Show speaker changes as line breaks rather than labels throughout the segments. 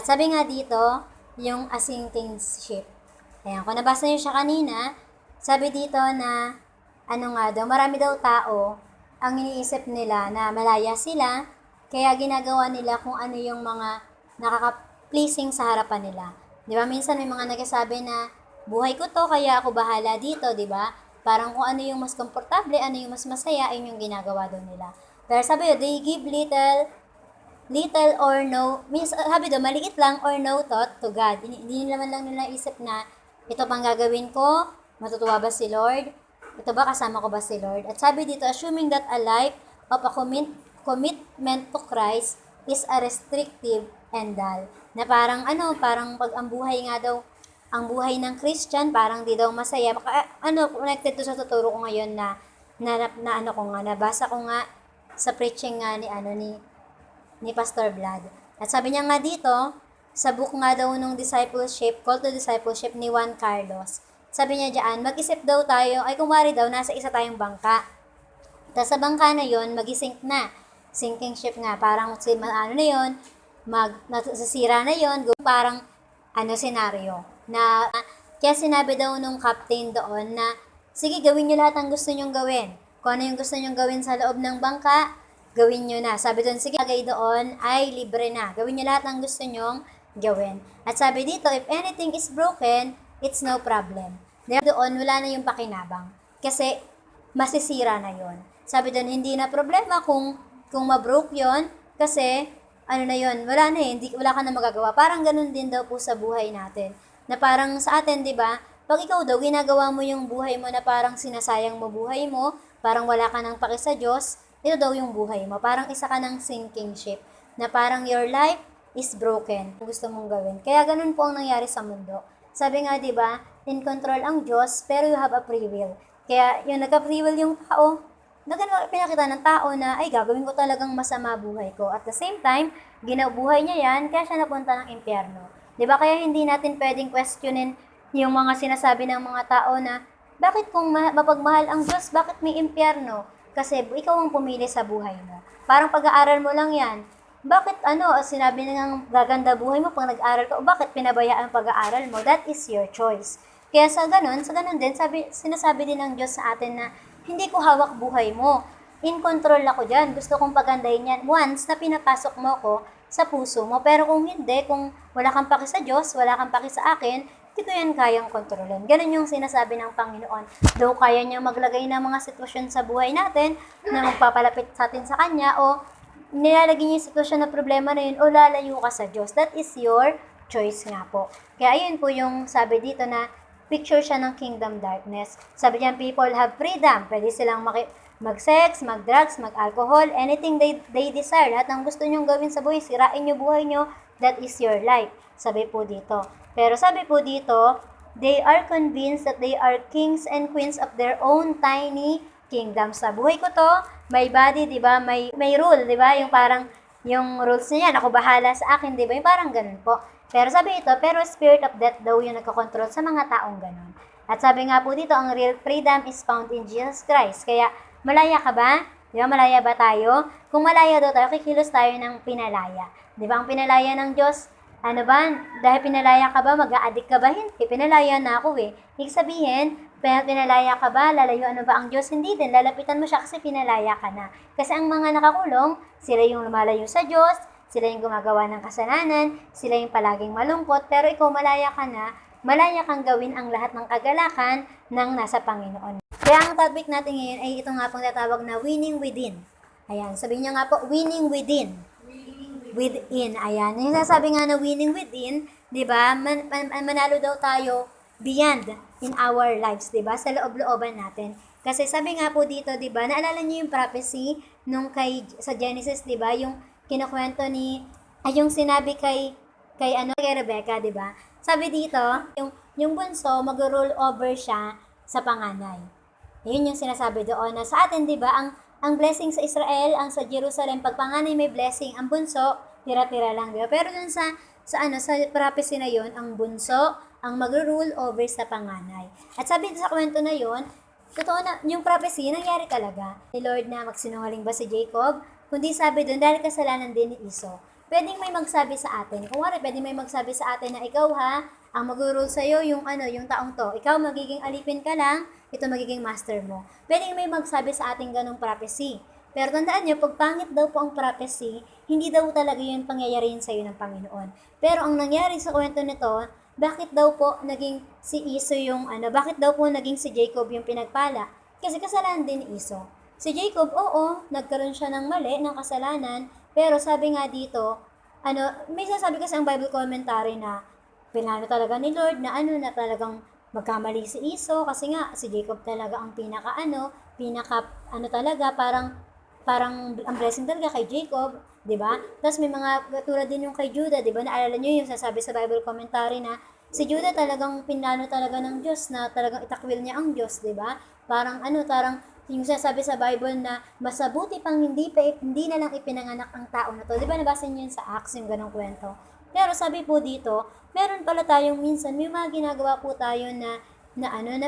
At sabi nga dito, yung a sinking ship. Ayan, kung nabasa niyo siya kanina, sabi dito na, ano nga daw, marami daw tao, ang iniisip nila na malaya sila, kaya ginagawa nila kung ano yung mga nakaka-pleasing sa harapan nila. Di ba, minsan may mga nagsasabi na, buhay ko to, kaya ako bahala dito, di ba? Parang kung ano yung mas komportable, ano yung mas masaya, ayun yung ginagawa daw nila. Pero sabi yun, they give little or no, sabi daw, maliit lang or no thought to God. Hindi naman lang nila isip na, ito pang gagawin ko, matutuwa ba si Lord? Ito ba, kasama ko ba si Lord? At sabi dito, assuming that a life of a commitment to Christ is a restrictive and dull. Na parang parang pag ang buhay nga daw, ang buhay ng Christian, parang di daw masaya. Connected to sa tuturo ko ngayon nabasa ko nga sa preaching nga ni Pastor Vlad. At sabi niya nga dito, sa book nga daw nung discipleship, Call to Discipleship ni Juan Carlos, sabi niya diyan, mag-isip daw tayo, ay kumari daw, nasa isa tayong bangka. Tapos sa bangka na yon mag-sink na. Sinking ship nga, parang nasisira na yon, parang senaryo. Na, kaya sinabi daw nung captain doon na, sige, gawin nyo lahat ang gusto nyong gawin. Kung ano yung gusto nyong gawin sa loob ng bangka, gawin nyo na. Sabi doon, sige, lagay doon ay libre na. Gawin nyo lahat ang gusto nyong gawin. At sabi dito, if anything is broken, it's no problem. Doon, wala na yung pakinabang. Kasi, masisira na yon. Sabi doon, hindi na problema kung ma-broke yon, kasi, wala na wala ka na magagawa. Parang ganun din daw po sa buhay natin. Na parang sa atin, di ba, pag ikaw daw, ginagawa mo yung buhay mo na parang sinasayang mo buhay mo, parang wala ka nang paki sa Diyos, ito daw yung buhay mo. Parang isa ka ng sinking ship. Na parang your life is broken. Kung gusto mong gawin. Kaya ganun po ang nangyari sa mundo. Sabi nga, di ba, in control ang Diyos, pero you have a free will. Kaya yung nagka-free will yung tao, pinakita ng tao na, ay, gagawin ko talagang masama buhay ko. At the same time, ginabuhay niya yan, kaya siya napunta ng impyerno. Diba? Kaya hindi natin pwedeng questionin yung mga sinasabi ng mga tao na, bakit kung mapagmahal ang Diyos, bakit may impyerno? Kasi ikaw ang pumili sa buhay mo. Parang pag-aaral mo lang yan. Bakit sinabi na gaganda buhay mo pag nag-aaral ka, o bakit pinabayaan ang pag-aaral mo? That is your choice. Kaya sa ganun din, sinasabi din ng Diyos sa atin na, hindi ko hawak buhay mo. In control ako dyan. Gusto kong pagandahin yan once na pinapasok mo ko sa puso mo. Pero kung hindi, kung wala kang paki sa Diyos, wala kang paki sa akin, hindi ko yan kayang kontrolin. Ganun yung sinasabi ng Panginoon. Though kaya niya maglagay ng mga sitwasyon sa buhay natin na magpapalapit sa atin sa Kanya, o nilalagay niya yung sitwasyon na problema na yun, o lalayo ka sa Diyos. That is your choice nga po. Kaya ayun po yung sabi dito na picture siya ng kingdom darkness. Sabi niya, people have freedom. Pwede silang mag-sex, mag-drugs, mag-alcohol, anything they desire. Lahat ng gusto nyong gawin sa buhay, sirain nyo buhay nyo, that is your life. Sabi po dito. Pero sabi po dito, they are convinced that they are kings and queens of their own tiny kingdom. Sa buhay ko to, may body, di ba? May rule, di ba? Yung parang, yung rules niya, ako bahala sa akin, di ba? Yung parang ganun po. Pero sabi ito, pero spirit of death daw yung nagkakontrol sa mga taong ganun. At sabi nga po dito, ang real freedom is found in Jesus Christ. Kaya, malaya ka ba? Di ba, malaya ba tayo? Kung malaya daw tayo, kikilos tayo ng pinalaya. Di ba, ang pinalaya ng Diyos, dahil pinalaya ka ba, mag-a-addict ka ba? Hindi, pinalaya na ako eh. Ibig sabihin, pinalaya ka ba, lalayo ba ang Diyos? Hindi din, lalapitan mo siya kasi pinalaya ka na. Kasi ang mga nakakulong, sila yung lumalayo sa Diyos, sila yung gumagawa ng kasalanan, sila yung palaging malungkot, pero ikaw malaya ka na, malaya kang gawin ang lahat ng kagalakan ng nasa Panginoon. Kaya ang topic natin ngayon ay ito nga pong tatawag na winning within. Ayan, sabihin niya nga po, winning within. Within, ayan. Yung sasabi nga na winning within, di ba, manalo daw tayo beyond in our lives, di ba, sa loob-looban natin. Kasi sabi nga po dito, di ba, naalala niyo yung prophecy nung sa Genesis, di ba, yung kinukwento yung sinabi kay Rebecca, di ba? Sabi dito, yung bunso, mag-roll over siya sa panganay. Yun yung sinasabi doon na sa atin, di ba, ang blessing sa Israel, ang sa Jerusalem, pag panganay may blessing, ang bunso, tira-tira lang, di ba? Pero dun sa prophecy na yun, ang bunso, ang mag-rule over sa panganay. At sabi sa kwento na yun, totoo na, yung prophecy, nangyari talaga. Ni Lord na magsinungaling ba si Jacob? Kundi sabi dun, dahil kasalanan din ni Esau. pwedeng may magsabi sa atin. Kung wari, pwedeng may magsabi sa atin na ikaw ha, ang mag-rule sa'yo yung yung taong to. Ikaw magiging alipin ka lang, ito magiging master mo. Pwedeng may magsabi sa atin ganong prophecy. Pero tandaan nyo, pag pangit daw po ang prophecy, hindi daw talaga yun pangyayarihin sa'yo ng Panginoon. Pero ang nangyari sa kwento nito, bakit daw po naging si Iso yung bakit daw po naging si Jacob yung pinagpala? Kasi kasalanan din ni Iso. Si Jacob, oo, nagkaroon siya ng mali, ng kasalanan, pero sabi nga dito, may sasabi kasi ang Bible commentary na pinano talaga ni Lord na na talagang magkamali si Iso kasi nga si Jacob talaga ang talaga, parang ang blessing talaga kay Jacob, 'di ba? Tapos may mga tulad din yung kay Judah, 'di ba? Naalala niyo yung sasabi sa Bible commentary na si Judah talagang pinano talaga ng Diyos na talagang itakwil niya ang Diyos, 'di ba? Parang yung sasabi sa Bible na masabuti pang hindi na lang ipinanganak ang tao na to. 'Di ba nabasa niyo yun sa Acts yung ganung kwento? Pero sabi po dito, meron pala tayong minsan may mga ginagawa po tayo na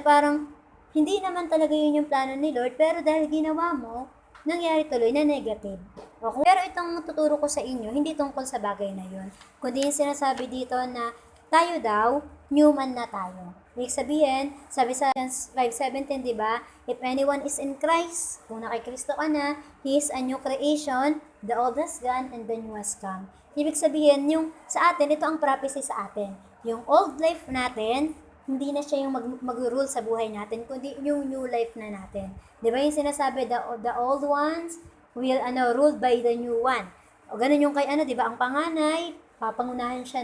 parang hindi naman talaga yun yung plano ni Lord, pero dahil ginawa mo, nangyari tuloy na negative. Okay? Pero itong tuturo ko sa inyo, hindi tungkol sa bagay na yun. Kundi yung sinasabi dito na tayo daw, human na tayo. Ibig sabihin, sabi sa 5:17, di ba? If anyone is in Christ, kung nakikristo ka na, he is a new creation, the old has gone and the new has come. Ibig sabihin, yung sa atin, ito ang prophecy sa atin. Yung old life natin, hindi na siya yung mag-rule sa buhay natin, kundi yung new life na natin. Di ba yung sinasabi, the old ones will ruled by the new one. O ganun yung kay di ba, ang panganay, papangunahan siya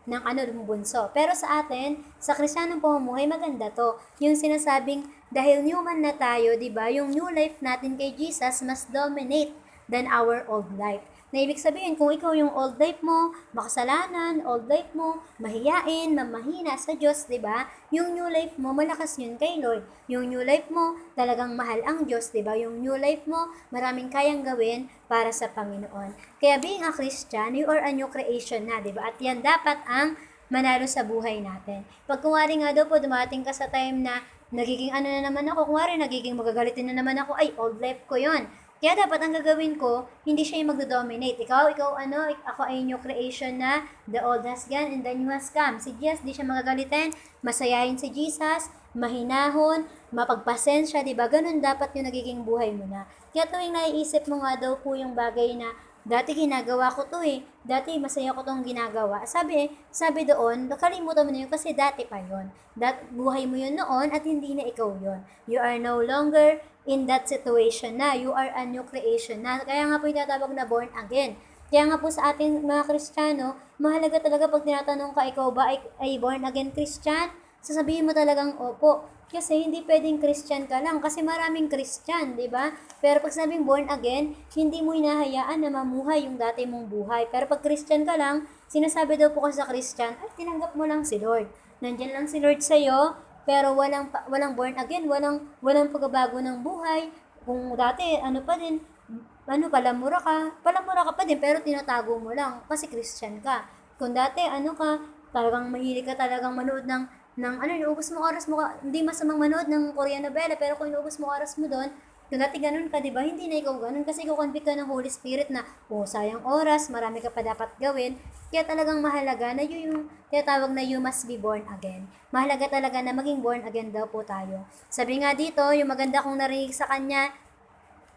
ng bunso. Pero sa atin, sa Kristiyanong pamumuhay, maganda to. Yung sinasabing, dahil human na tayo, di ba, yung new life natin kay Jesus must dominate than our old life. Na ibig sabihin, kung ikaw yung old life mo, makasalanan, old life mo, mahiyain, mamahina sa Diyos, di ba? Yung new life mo, malakas yun kay Lord. Yung new life mo, talagang mahal ang Diyos, di ba? Yung new life mo, maraming kayang gawin para sa Panginoon. Kaya being a Christian, you are a new creation na, di ba? At yan dapat ang manalo sa buhay natin. Pag kumwari nga daw po, dumating ka sa time na nagiging na naman ako, kumwari nagiging magagalitin na naman ako, ay, old life ko yon. Kaya dapat ang gagawin ko, hindi siya yung magdo-dominate. Ikaw, ako ay new creation na, the old has gone and the new has come. Si Jesus, di siya magagalitin, masayahin si Jesus, mahinahon, mapagpasensya, di ba? Ganun dapat yung nagiging buhay mo na. Kaya tuwing naiisip mo nga daw po yung bagay na, dati ginagawa ko to dati masaya ko tong ginagawa. Sabi doon, nakalimutan mo na yun kasi dati pa yun. Buhay mo yun noon at hindi na ikaw yun. You are no longer in that situation na. You are a new creation na. Kaya nga po yung tinatawag na born again. Kaya nga po sa ating mga Kristiyano, mahalaga talaga pag tinatanong ka, ikaw ba ay born again Christian? Sasabihin mo talagang opo. Kasi hindi pwedeng Christian ka lang kasi maraming Christian, di ba? Pero pag sabing born again, hindi mo hinahayaan na mamuhay yung dati mong buhay. Pero pag Christian ka lang, sinasabi daw po kasi sa Christian, ay tinanggap mo lang si Lord. Nandiyan lang si Lord sa'yo, pero walang born again, walang pagbabago ng buhay. Kung dati, palamura ka pa din, pero tinatago mo lang kasi Christian ka. Kung dati, talagang mahilig ka talagang manood ng inuubos mo oras mo ka, hindi masamang manood ng Korean novela, pero kung inuubos mo oras mo doon, kung dati ganun ka, di ba? Hindi na ikaw ganun kasi ikaw convict ka ng Holy Spirit na, sayang oras, marami ka pa dapat gawin. Kaya talagang mahalaga na yung tinatawag na you must be born again. Mahalaga talaga na maging born again daw po tayo. Sabi nga dito, yung maganda kong narinig sa kanya,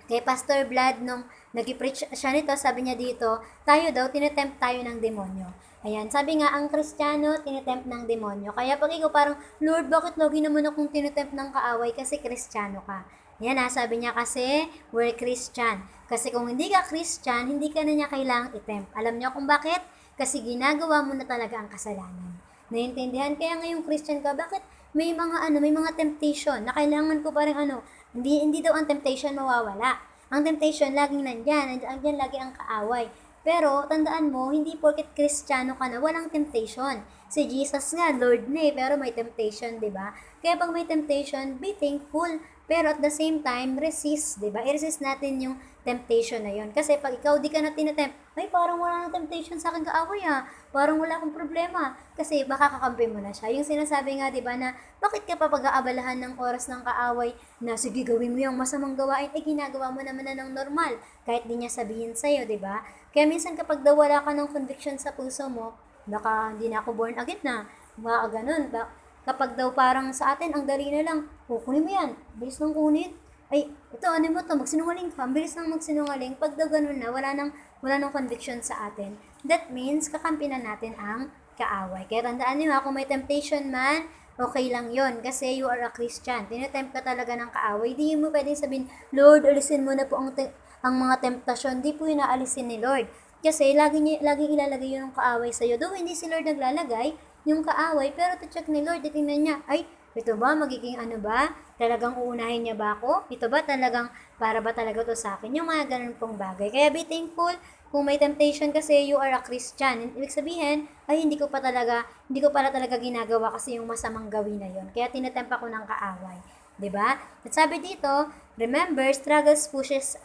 kay Pastor Vlad, nung nag-preach siya nito, sabi niya dito, tayo daw, tinetempt tayo ng demonyo. Ayan, sabi nga, ang Kristiyano, tinetempt ng demonyo. Kaya pag ikaw parang, Lord, bakit lagi naman akong tinetempt ng kaaway? Kasi Kristiyano ka. Ayan sabi niya kasi, we're Christian. Kasi kung hindi ka Christian, hindi ka na niya kailangang itempt. Alam niyo kung bakit? Kasi ginagawa mo na talaga ang kasalanan. Naiintindihan? Kaya ngayong Christian ka, bakit may mga temptation na kailangan ko parang hindi daw ang temptation mawawala. Ang temptation laging nandyan lagi ang kaaway. Pero, tandaan mo, hindi porket Kristiyano ka na, walang temptation. Si Jesus nga, Lord na pero may temptation, di ba? Kaya pag may temptation, be thankful. Pero at the same time, resist, di ba? I-resist natin yung temptation na yon. Kasi pag ikaw di ka na tinatempt, ay parang wala nang temptation sa akin kaaway parang wala akong problema. Kasi baka kakampi mo na siya. Yung sinasabi nga, di ba, na bakit ka pa pag-aabalahan ng oras ng kaaway na sige gawin mo yung masamang gawain, ginagawa mo naman na ng normal. Kahit di niya sabihin sa'yo, di ba? Kaya minsan kapag daw wala ka ng conviction sa puso mo, baka hindi na ako born again na, baka ganun. Kapag daw parang sa atin, ang dali na lang, kunin mo yan, bilis ng kunit. Ay, ito, ano mo to, magsinungaling ka, ang bilis nang magsinungaling. Pag daw ganun na, wala nang conviction sa atin. That means, kakampi na natin ang kaaway. Kaya tandaan niyo kung may temptation man, okay lang yon kasi you are a Christian. Tinetempt ka talaga ng kaaway. Di mo pwedeng sabihin, Lord, alisin mo na po ang mga temptasyon. Di po yun naalisin ni Lord. Kasi laging ilalagay yun ng kaaway sa'yo. Though hindi si Lord naglalagay, yung kaaway, pero to-check ni Lord, titingnan niya, ay, ito ba, magiging ano ba? Talagang uunahin niya ba ako? Ito ba talagang, para ba talaga to sa akin? Yung mga ganun pong bagay. Kaya be thankful kung may temptation kasi you are a Christian. Ibig sabihin, ay hindi ko pala talaga ginagawa kasi yung masamang gawin na yon. Kaya tinatempt ako ng kaaway. 'Di ba? At sabi dito, remember, struggles pushes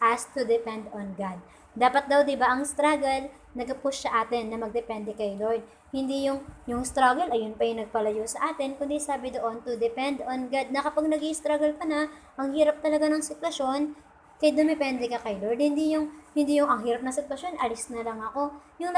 us to depend on God. Dapat daw, 'di ba, ang struggle nag-push sa atin na magdepende kay Lord. Hindi yung struggle, ayun pa yung nagpalayo sa atin, kundi sabi doon, to depend on God, na kapag nag-struggle ka na, ang hirap talaga ng sitwasyon, kaya dumepende ka kay Lord. Hindi yung ang hirap na sitwasyon, alis na lang ako. Yung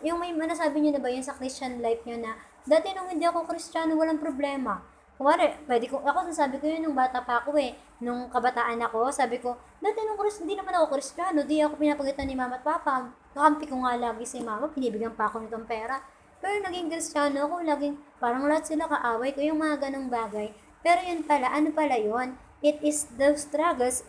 yung may manasabi niyo na ba yun sa Christian life niyo na, dati nung hindi ako Kristiyano, walang problema. Kumari, ako sabi ko yun nung bata pa ako nung kabataan ako, sabi ko, dati hindi naman ako Kristiyano, di ako pinapagitan ni mama at papa, kakampi ko nga lagi si mama, pinibigyan pa ako nitong pera. Pero naging Kristiyano ako, laging parang lahat sila kaaway ko, yung mga ganong bagay. Pero yun pala, ano pala yun? It is the struggles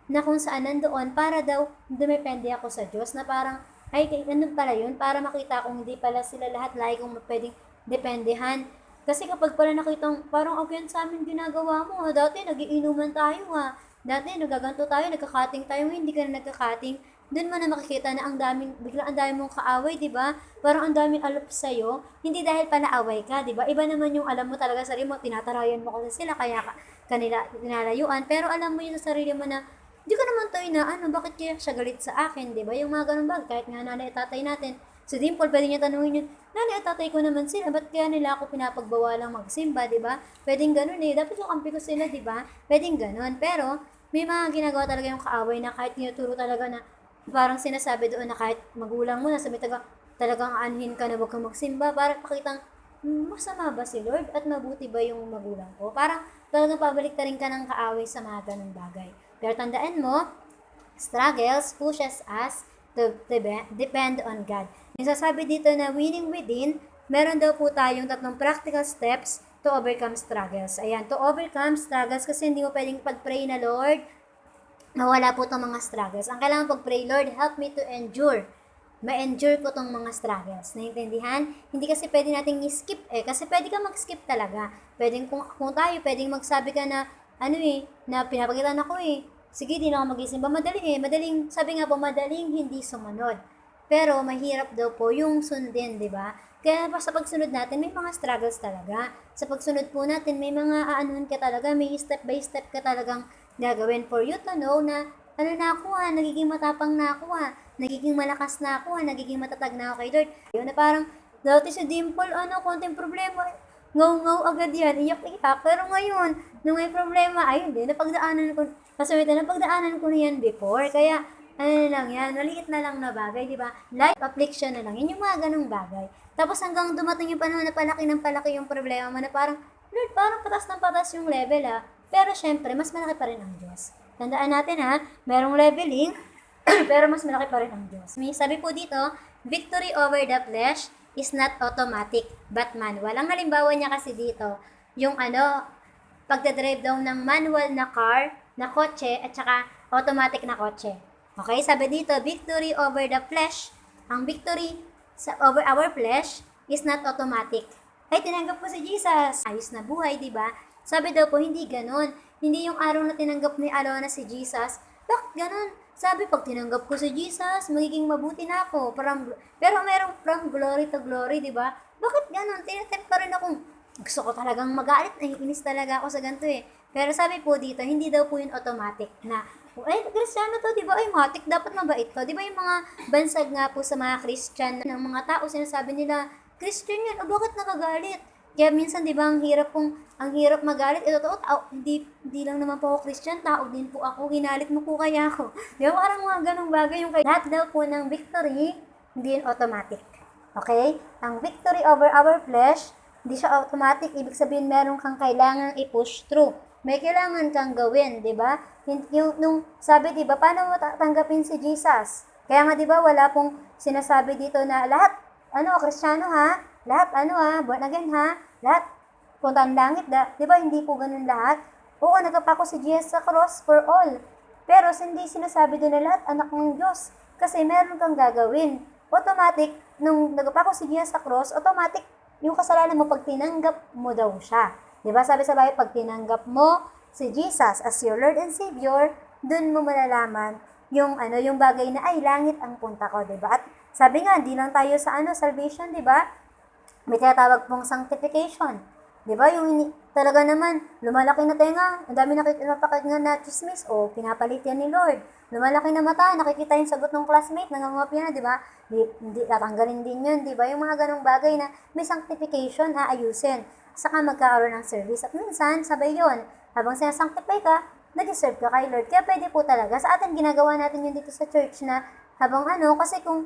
na kung saan nandoon para daw dumepende ako sa Diyos, na parang, ay, ano pala yun? Para makita kong hindi pala sila lahat lagi kong pwedeng dependehan. Kasi kapag pala nakitang, parang again sa amin ginagawa mo, dati nagiinuman tayo dati nagaganto tayo, nagkakating tayo, hindi ka na nagkakating. Doon mo na makikita na biglang ang dami mong kaaway, di ba? Parang ang daming alop sa'yo, hindi dahil panaaway ka, di ba? Iba naman yung alam mo talaga sa sarili mo, tinatarayan mo kasi sila, kaya kanila tinalayuan. Pero alam mo yun sa sarili mo na, di ko naman tayo na, bakit kaya siya galit sa akin, di ba? Yung mga ganun bagay, kahit nga nanay at tatay natin, si Dimple, pwede niya tanungin yun, nanay at tatay ko naman sila, ba't kaya nila ako pinapagbawalang magsimba, di ba? Pwedeng ganun dapat yung kampi ko sila, di ba? Pwedeng ganun, pero may mga ginagawa talaga yung kaaway na kahit tinuturo talaga na parang sinasabi doon na kahit magulang mo, nasabi talagang aanhin ka na huwag kang magsimba, para pakitang masama ba si Lord at mabuti ba yung magulang ko? Parang talagang pabalik rin ka ng kaaway sa mga ganung bagay. Pero tandaan mo, struggles pushes us to depend on God. Yung sasabi dito na winning within, meron daw po tayong 3 practical steps to overcome struggles. Ayan, to overcome struggles kasi hindi mo pwedeng pag-pray na, Lord, mawala po itong mga struggles. Ang kailangan pag-pray, Lord, help me to endure. Ma-endure ko itong mga struggles. Naintindihan? Hindi kasi pwede nating i-skip kasi pwede ka mag-skip talaga. Pwedeng kung tayo, pwedeng magsabi ka na, na pinapagitan ako sige, di na ako mag-isimba. Madaling, sabi nga po, madaling hindi sumunod. Pero mahirap daw po yung sundin, di ba? Kaya sa pagsunod natin, may mga struggles talaga. Sa pagsunod po natin, may mga aanuhan ka talaga, may step by step ka talagang gagawin for you to know na na ako nagiging matapang na ako nagiging malakas na ako nagiging matatag na ako kay Lord. Yun na parang, dati si Dimple, konting problema, ngaw agad yan, iyak-iyak. Pero ngayon, nung may problema, ayun din, napagdaanan ko na yan before. Kaya, lang yan, maliit na lang na bagay, di ba? Life affliction na lang, yun yung mga ganong bagay. Tapos hanggang dumating yung panahon na palaki ng palaki yung problema mo na parang, Lord, parang patas ng patas yung level Pero syempre, mas malaki pa rin ang Diyos. Tandaan natin merong leveling, pero mas malaki pa rin ang Diyos. May sabi po dito, victory over the flesh is not automatic, but manual. Ang halimbawa niya kasi dito, yung pagdadrive daw ng manual na car, na kotse, at saka automatic na kotse. Okay, sabi dito, victory over the flesh, ang victory over our flesh is not automatic. Ay, tinanggap ko si Jesus. Ayos na buhay, di ba? Sabi daw po, hindi ganon. Hindi yung araw na tinanggap ni Alona si Jesus. Bakit ganon? Sabi, pag tinanggap ko si Jesus, magiging mabuti na ako. Pero merong from glory to glory, di ba? Bakit ganon? Tinatempt pa rin akong, gusto ko talagang magalit. Naiinis talaga ako sa ganito Pero sabi po dito, hindi daw po yun automatic na, ay, Kristiyano to, di ba? Ay, matik, dapat mabait to. Di ba yung mga bansag nga po sa mga Christian ng mga tao, sinasabi nila, Christian yan, o bakit nakagalit? Kaya minsan, di ba, ang hirap magalit. Ito, totoo, tao, hindi lang naman po ako Christian, tao din po ako, ginalit mo po kaya ako. Di ba, parang mga ganong bagay yung kaya. Lahat daw po ng victory, hindi yun automatic. Okay? Ang victory over our flesh, hindi siya automatic. Ibig sabihin, meron kang kailangan i-push through. May kailangan kang gawin, di ba? Nung sabi, di ba, paano mo tanggapin si Jesus? Kaya nga, di ba, wala pong sinasabi dito na lahat, Kristiyano ha? Lahat, born again ha? Lahat, punta ang langit, di ba, hindi po ganun lahat? Oo, nagpapako si Jesus sa cross for all. Pero hindi sinasabi doon na lahat anak ng Diyos. Kasi meron kang gagawin. Automatic, nung nagpapako si Jesus sa cross, automatic, yung kasalanan mo pag tinanggap mo daw siya. Diba sabi sa Bible, pag tinanggap mo si Jesus as your Lord and Savior, dun mo malalaman yung bagay na ay langit ang punta ko, diba? At sabi nga, di lang tayo sa salvation, diba? May tinatawag pong sanctification. Diba? Yung talaga naman, lumalaki na tenga, ang dami napakinggan na chismis, pinapalit yan ni Lord. Lumalaki na mata, nakikita yung sagot ng classmate, nangangopya na, diba? Di tatanggalin din yun, diba? Yung mga ganong bagay na may sanctification, ayusin. Saka magkakaroon ng service. At minsan, sabay yun. Habang sinasanctify ka, nag-serve ka kay Lord. Kaya pwede po talaga. Sa atin, ginagawa natin yun dito sa church na habang kasi kung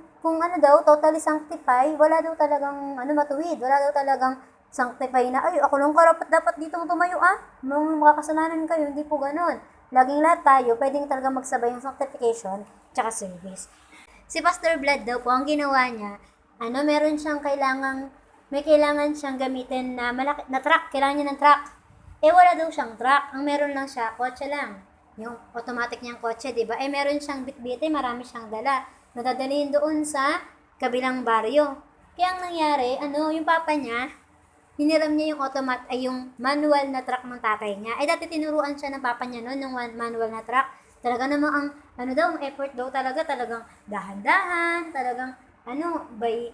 daw, totally sanctify, wala daw talagang matuwid. Wala daw talagang sanctify na, ay, ako lang karapat dapat dito tumayo mga makakasalanan kayo, hindi po ganun. Laging lahat tayo, pwedeng talaga magsabay yung sanctification, tsaka service. Si Pastor Vlad daw po, ang ginawa niya, meron siyang may kailangan siyang gamitin na malaki, na truck, kailangan niya ng truck. Wala daw siyang truck, ang meron lang siya, kotse lang. Yung automatic niyang kotse, diba? Meron siyang bitbite, marami siyang dala. Nadadalhin doon sa kabilang baryo. Kaya ang nangyari, yung papa niya, hiniram niya yung manual na truck ng tatay niya. Dati tinuruan siya ng papa niya noon, ng manual na truck. Talaga namang ang effort daw talagang dahan-dahan, talagang, may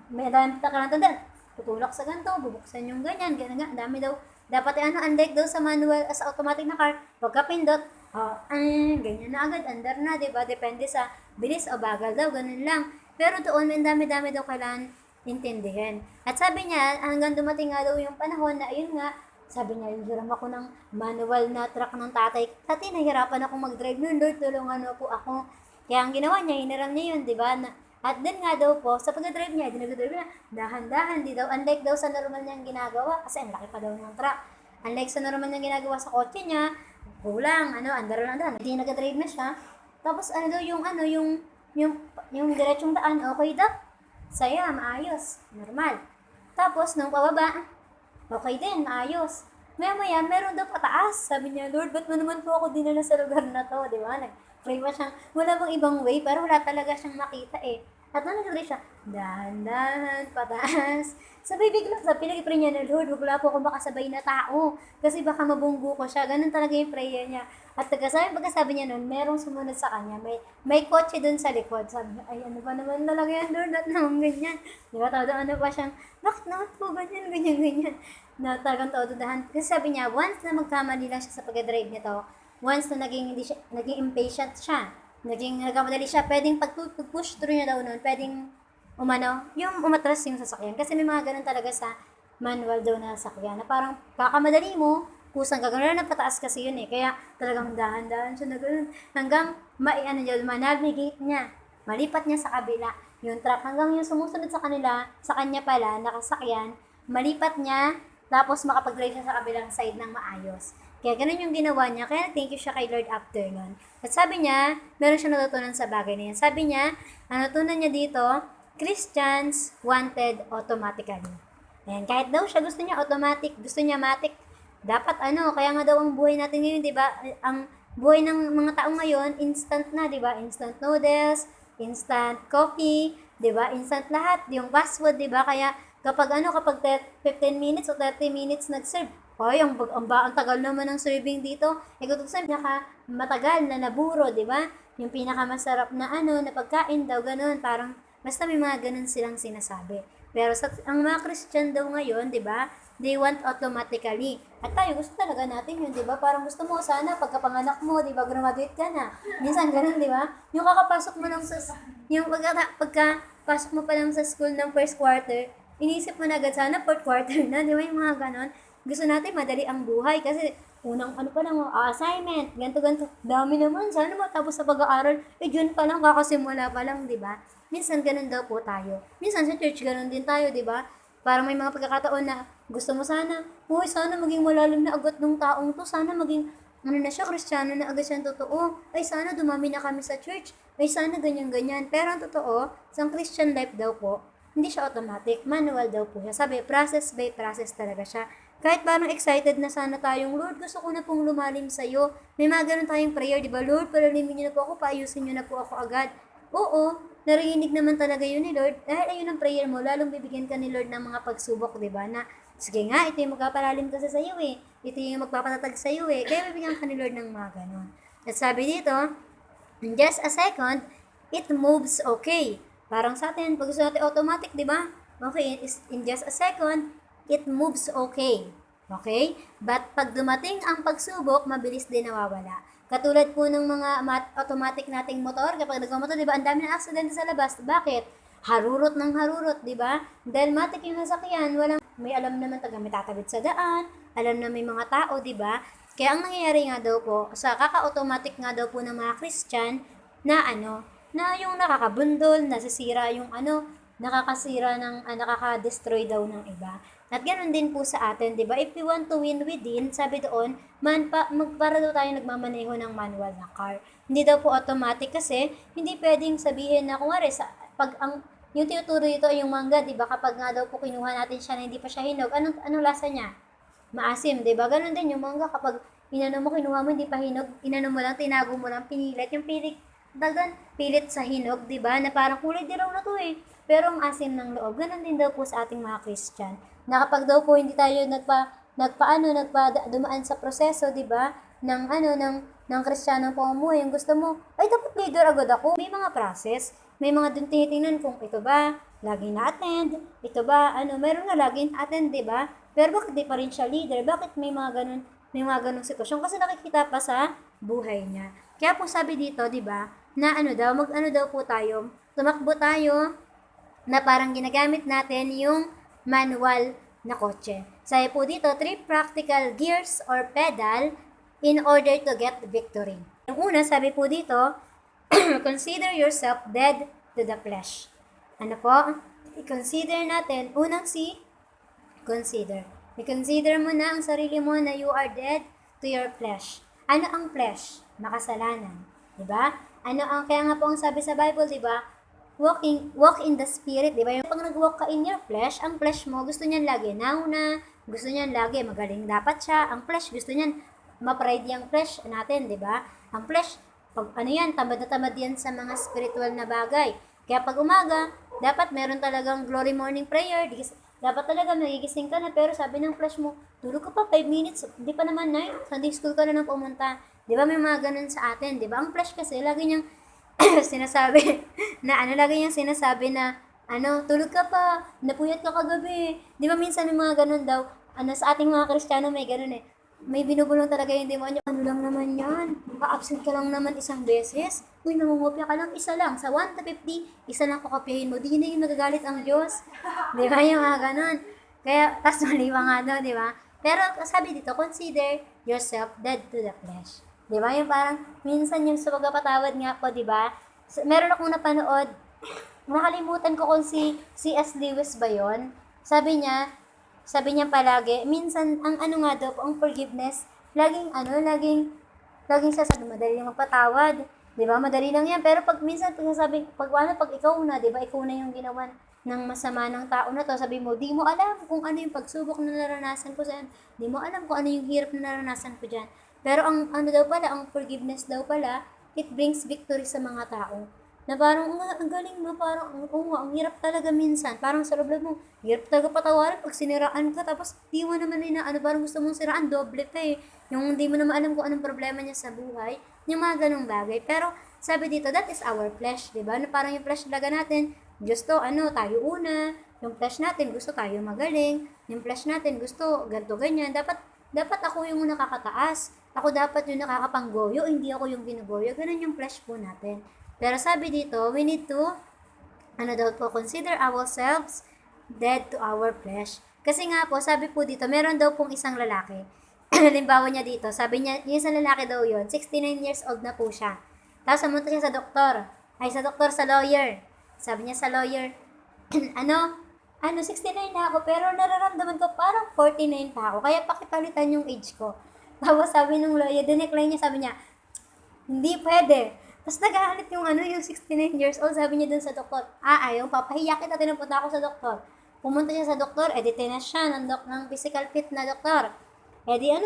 dami takarantan, tutulak sa ganito, bubuksan yung ganyan, dami daw. Dapat unlike daw sa manual, sa automatic na car, pagka-pindot, ganyan na agad, andar na, diba? Depende sa bilis o bagal daw, ganun lang. Pero doon, may dami-dami daw kailangan intindihin. At sabi niya, hanggang dumating nga daw yung panahon na, ayun nga, sabi niya, hiram ako ng manual na truck ng tatay. Dati, nahirapan ako mag-drive nun, Lord, tulungan mo po ako. Kaya ang ginawa niya, hiniram niya yun, diba? At din nga daw po, sa pag-drive niya, dinag-drive niya, dahan-dahan, di daw, unlike daw sa normal niyang ginagawa, kasi ang laki pa daw ng truck. Unlike sa normal niyang ginagawa sa kotse niya, kulang, andar lang dahan, hindi nag-drive na siya. Tapos daw yung diretsong daan, okay daw. Saya, maayos, normal. Tapos, nung pababa, okay din, maayos. Maya-maya, meron daw pataas. Sabi niya, Lord, ba't mo naman po ako dinala sa lugar na to, di ba? Nag-pray pa siyang, wala bang ibang way, pero wala talaga siyang makita At nag-pray siya, dahan-dahan, pataas. Sabay biglang, pinag-pray niya na, Lord, wala po ako makasabay na tao. Kasi baka mabunggo ko siya. Ganun talaga yung prayer niya. At pagkasabi niya nun, merong sumunod sa kanya. May kotse dun sa likod. Sabi niya, ay, ano ba naman talaga yan, Lord? At naman ganyan. Di ba, todo pa siyang, bakit naman po ganyan. Na talagang todo-dahan. Kasi sabi niya, once na magkamali lang siya sa pag-drive nito, once na naging impatient siya, nagkamadali siya, pwedeng pag-push through niya daw nun, pwedeng yung umatras yung sasakyan. Kasi may mga ganun talaga sa manual daw na sasakyan, na parang kakamadali mo, kusang gagawin na pataas kasi yun kaya talagang dahan-dahan siya na ganun, hanggang manavigate niya, malipat niya sa kabila, yung truck, hanggang yung sumusunod sa kanya pala, nakasakyan, malipat niya, tapos makapag-drive siya sa kabilang side ng maayos. Kaya ganun yung ginawa niya. Kaya thank you siya kay Lord after nun. At sabi niya, meron siya natutunan sa bagay na yan. Sabi niya, ang natutunan niya dito, Christians wanted automatically. Ayan, kahit daw siya gusto niya automatic, gusto niya matic, dapat kaya nga daw ang buhay natin ngayon, di ba? Ang buhay ng mga tao ngayon, instant na, di ba? Instant noodles, instant coffee, di ba? Instant lahat, yung fast food, di ba? Kaya kapag 15 minutes o 30 minutes nag-serve, ay, ang tagal naman ng serving dito. Kung sabi matagal na naburo, di ba? Yung pinakamasarap na na pagkain daw, ganun. Parang, basta may mga ganun silang sinasabi. Pero ang mga Christian daw ngayon, di ba? they want automatically. At tayo, gusto talaga natin yun, di ba? Parang gusto mo, sana pagkapanganak mo, di ba, graduate ka na. Minsan ganun, di ba? Yung kakapasok mo lang yung pagkapasok mo pa lang sa school ng first quarter, inisip mo na agad, sana fourth quarter na, di ba, yung mga ganon. Gusto natin madali ang buhay kasi unang ano pa lang, assignment, ganto, dami naman, sana matapos sa pag-aaral, June pa lang, kakasimula pa lang, di ba? Minsan ganun daw po tayo. Minsan sa church ganun din tayo, di ba? Parang may mga pagkakataon na gusto mo sana, sana maging malalim na agad ng taong to, sana maging ano na siya, Kristiyano na agad siyang totoo. Ay, sana dumami na kami sa church. Ay, sana ganyan-ganyan. Pero ang totoo, sa Christian life daw po, hindi siya automatic. Manual daw po siya. Sabi, process by process talaga siya. Kahit parang excited na sana tayong, Lord, gusto ko na pong lumalim sa'yo. May mga ganun tayong prayer, di ba? Lord, palalimin niyo na po ako, paayusin niyo na po ako agad. Oo, narinig naman talaga yun ni Lord. Dahil ayun ang prayer mo, lalong bibigyan ka ni Lord ng mga pagsubok, di ba? Na, sige nga, ito yung magpapalalim kasi sa'yo eh. Ito yung magpapatatag sa'yo eh. Kaya bibigyan ka ni Lord ng mga ganun. At sabi dito, in just a second, it moves okay. Parang sa atin, pag gusto natin automatic, di ba? Okay, in just a second, it moves okay. Okay? But pag dumating ang pagsubok, mabilis din nawawala. Katulad po ng mga automatic nating motor, kapag nagmamotor, di ba, ang dami ng accident sa labas. Bakit? Harurot ng harurot, di ba? Dahil matik yung nasakyan, may alam naman taga may tatawid sa daan, alam na may mga tao, di ba? Kaya ang nangyayari nga daw po, sa kaka-automatic nga daw po ng mga Christian, na na yung nakakabundol, nasisira yung nakakasira nakaka-destroy daw ng iba. At ganoon din po sa atin, di ba? If we want to win within, sabi doon, para daw tayo nagmamaneho ng manual na car. Hindi daw po automatic kasi, hindi pwedeng sabihin na, kunwari, yung tinuturo dito ay yung mangga, di ba? Kapag nga daw po kinuha natin siya na hindi pa siya hinog, anong lasa niya? Maasim, di ba? Ganon din yung mangga, kapag kinuha mo, hindi pa hinog, mo lang, tinago mo lang, pinilit, yung pilit sa hinog, di ba? Na parang kulay dilaw na to eh. Pero ang asim ng loob, ganun din daw po sa ating mga Christian. Na kapag daw po hindi tayo dumaan sa proseso, di ba? Ng Kristiyanong pamumuhay, yung gusto mo, ay dapat leader agad ako. May mga process, may mga dun tinitingnan kung ito ba, laging na-attend, ito ba, meron nga laging attend, di ba? Pero bakit di pa rin siya leader? Bakit may mga ganung sitwasyon? Kasi nakikita pa sa buhay niya. Kaya po sabi dito, di ba, na po tayo, tumakbo tayo, na parang ginagamit natin yung manual na kotse. Sabi po dito, 3 practical gears or pedal in order to get the victory. Yung una, sabi po dito, consider yourself dead to the flesh. Ano po? I-consider natin, unang consider. I-consider mo na ang sarili mo na you are dead to your flesh. Ano ang flesh? Makasalanan. Diba? Kaya nga po ang sabi sa Bible, diba? Walk in the spirit, di ba? Yung pag nag-walk ka in your flesh, ang flesh mo, gusto niyan lagi nauna, gusto niyan lagi magaling dapat siya. Ang flesh, gusto niyan ma-pride yung flesh natin, di ba? Ang flesh, pag tamad na tamad yan sa mga spiritual na bagay. Kaya pag umaga, dapat meron talagang glory morning prayer, dapat talaga magigising ka na, pero sabi ng flesh mo, tulog ka pa 5 minutes, di pa naman na Sunday school ka na nang pumunta. Di ba may mga ganun sa atin, di ba? Ang flesh kasi, lagi niyang sinasabi na tulog ka pa, napuyat ka kagabi. Di ba minsan may mga ganun daw, sa ating mga Kristiyano may ganun eh. May binubulong talaga yung demonyo. Ano lang naman yan? Pa-absent ka lang naman isang beses. Uy, namumopya ka lang, isa lang. Sa 1 to 50, isa lang kokopyahin mo. Di na yung nagagalit ang Diyos. Di ba yung mga ganun? Kaya, tas mali pa nga daw, di ba? Pero sabi dito, consider yourself dead to the flesh. Di ba? Yung parang, minsan yung sa pagpapatawad nga po, di ba? Meron akong napanood, nakalimutan ko kung si C.S. Lewis ba yun? Sabi niya palagi, minsan, ang nga daw po, ang forgiveness, laging sasabi, madali lang magpatawad. Di ba? Madali lang yan. Pero pag ikaw na, di ba? Ikaw na yung ginawan ng masama ng tao na to, sabi mo, di mo alam kung ano yung pagsubok na naranasan ko saan. Di mo alam kung ano yung hirap na naranasan ko dyan. Pero ang ang forgiveness daw pala, it brings victory sa mga tao. Na parang, ang galing mo, parang, ang hirap talaga minsan. Parang sa loob mo, hirap talaga patawarin pag siniraan ka, tapos di mo naman parang gusto mong siraan, doble pa eh. Yung hindi mo naman alam kung anong problema niya sa buhay, yung mga ganong bagay. Pero, sabi dito, that is our flesh, di ba? Na parang yung flesh talaga natin, Diyos to, tayo una, Yung flesh natin gusto tayo magaling, yung flesh natin gusto ganto ganyan. Dapat ako yung nakakataas. Ako dapat yung nakakapanggoyo, hindi ako yung ginugoyo. Ganun yung flesh po natin. Pero sabi dito, we need to consider ourselves dead to our flesh. Kasi nga po, sabi po dito, meron daw pong isang lalaki. Halimbawa niya dito, sabi niya, yung isang lalaki daw yun, 69 years old na po siya. Tapos sumunta siya sa doktor. Sa lawyer. Sabi niya sa lawyer, ano, 69 na ako, pero nararamdaman ko parang 49 pa ako. Kaya pakipalitan yung age ko. Tapos sabi nung lawyer, dinecline niya, sabi niya, hindi pwede. Tapos nagalit yung 69 years old, sabi niya dun sa doktor, ayaw, papahiya kita, tinapunta ako sa doktor. Pumunta siya sa doktor, tinest siya ng physical fit na doktor. Kaya,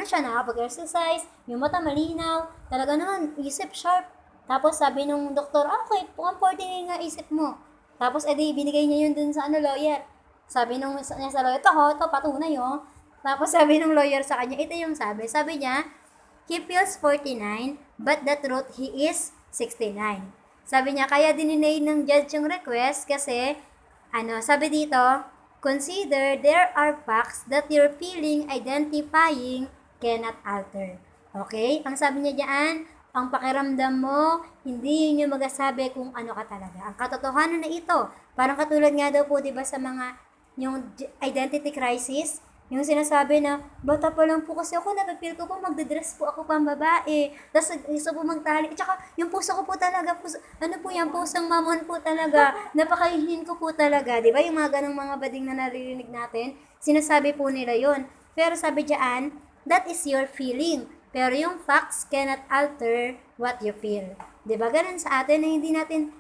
siya, nakapag-exercise, yung mata malinaw, talaga naman, isip sharp. Tapos sabi nung doktor, okay, comforting nga isip mo. Tapos binigay niya yun dun sa lawyer. Sabi niya sa lawyer, ito patunay Tapos sabi nung lawyer sa kanya, ito yung sabi niya, he feels 49, but the truth, he is 69. Sabi niya, kaya dininay ng judge yung request kasi, sabi dito, consider there are facts that your feeling identifying cannot alter. Okay? Ang sabi niya diyan, ang pakiramdam mo, hindi yun yung magasabi kung ano ka talaga. Ang katotohanan na ito, parang katulad nga daw po, diba, sa mga, yung identity crisis, yung sinasabi na, bata pa lang po kasi ako, napipil ko po, magdadress po ako pang babae. Tapos, gusto po magtali. At saka, yung puso ko po talaga, pusang mamon po talaga. Napakainin ko po talaga. Diba? Yung mga ganong mga bading na naririnig natin, sinasabi po nila yon. Pero sabi diyan, that is your feeling. Pero yung facts cannot alter what you feel. 'Di ba? Ganun sa atin na hindi natin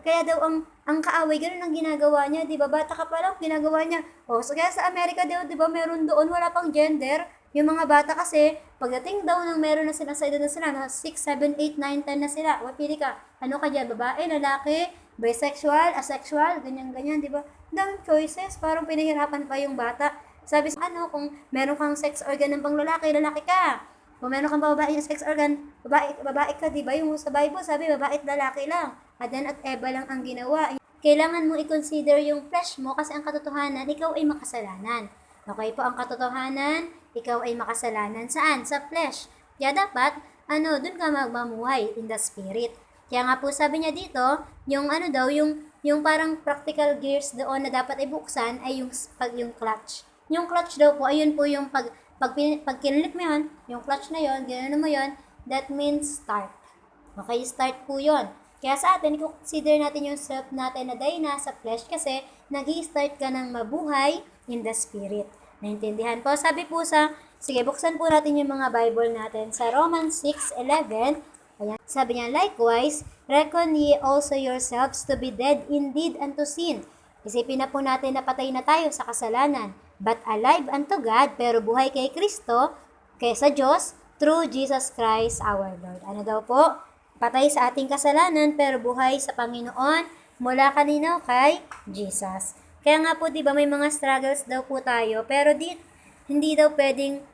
kaya daw ang kaaway ganun ang ginagawa niya, 'di ba? Bata ka pa lang ginagawa niya. So kaya sa Amerika daw, 'di ba, meron doon wala pang gender. Yung mga bata kasi pagdating daw ng meron na sila sa edad na sila, na 6, 7, 8, 9, 10 na sila. Pili ka. Ano ka diyan, babae, lalaki, bisexual, asexual, ganyan, 'di ba? Daming choices, parang pinahirapan pa yung bata. Sabi kung meron kang sex organ ng pang lalaki ka. Kung meron kang babae yung sex organ, babae ka, di ba? Yung sa Bible, sabi, babae at lalaki lang. Adan at Eva lang ang ginawa. Kailangan mo i-consider yung flesh mo kasi ang katotohanan, ikaw ay makasalanan. Okay po, ang katotohanan, ikaw ay makasalanan. Saan? Sa flesh. Kaya dapat, dun ka magmamuhay in the spirit. Kaya nga po sabi niya dito, yung yung parang practical gears doon na dapat ibuksan ay yung clutch. Yung clutch daw po, ayun po yung pag kinilik mo yun, yung clutch na yun, gano'n mo yun, that means start. Okay, start po yun. Kaya sa atin, consider natin yung self natin na dahil nasa flesh kasi nag-i-start ka ng mabuhay in the spirit. Naintindihan po? Sabi po sige, buksan po natin yung mga Bible natin sa Romans 6:11. Ayan, sabi niya, likewise, reckon ye also yourselves to be dead indeed unto sin. Isipin na po natin na patay na tayo sa kasalanan, but alive unto God, pero buhay kay Kristo, sa Diyos, through Jesus Christ our Lord. Ano daw po? Patay sa ating kasalanan, pero buhay sa Panginoon, mula kanino? Kay Jesus. Kaya nga po, di ba, may mga struggles daw po tayo, pero hindi daw pwedeng,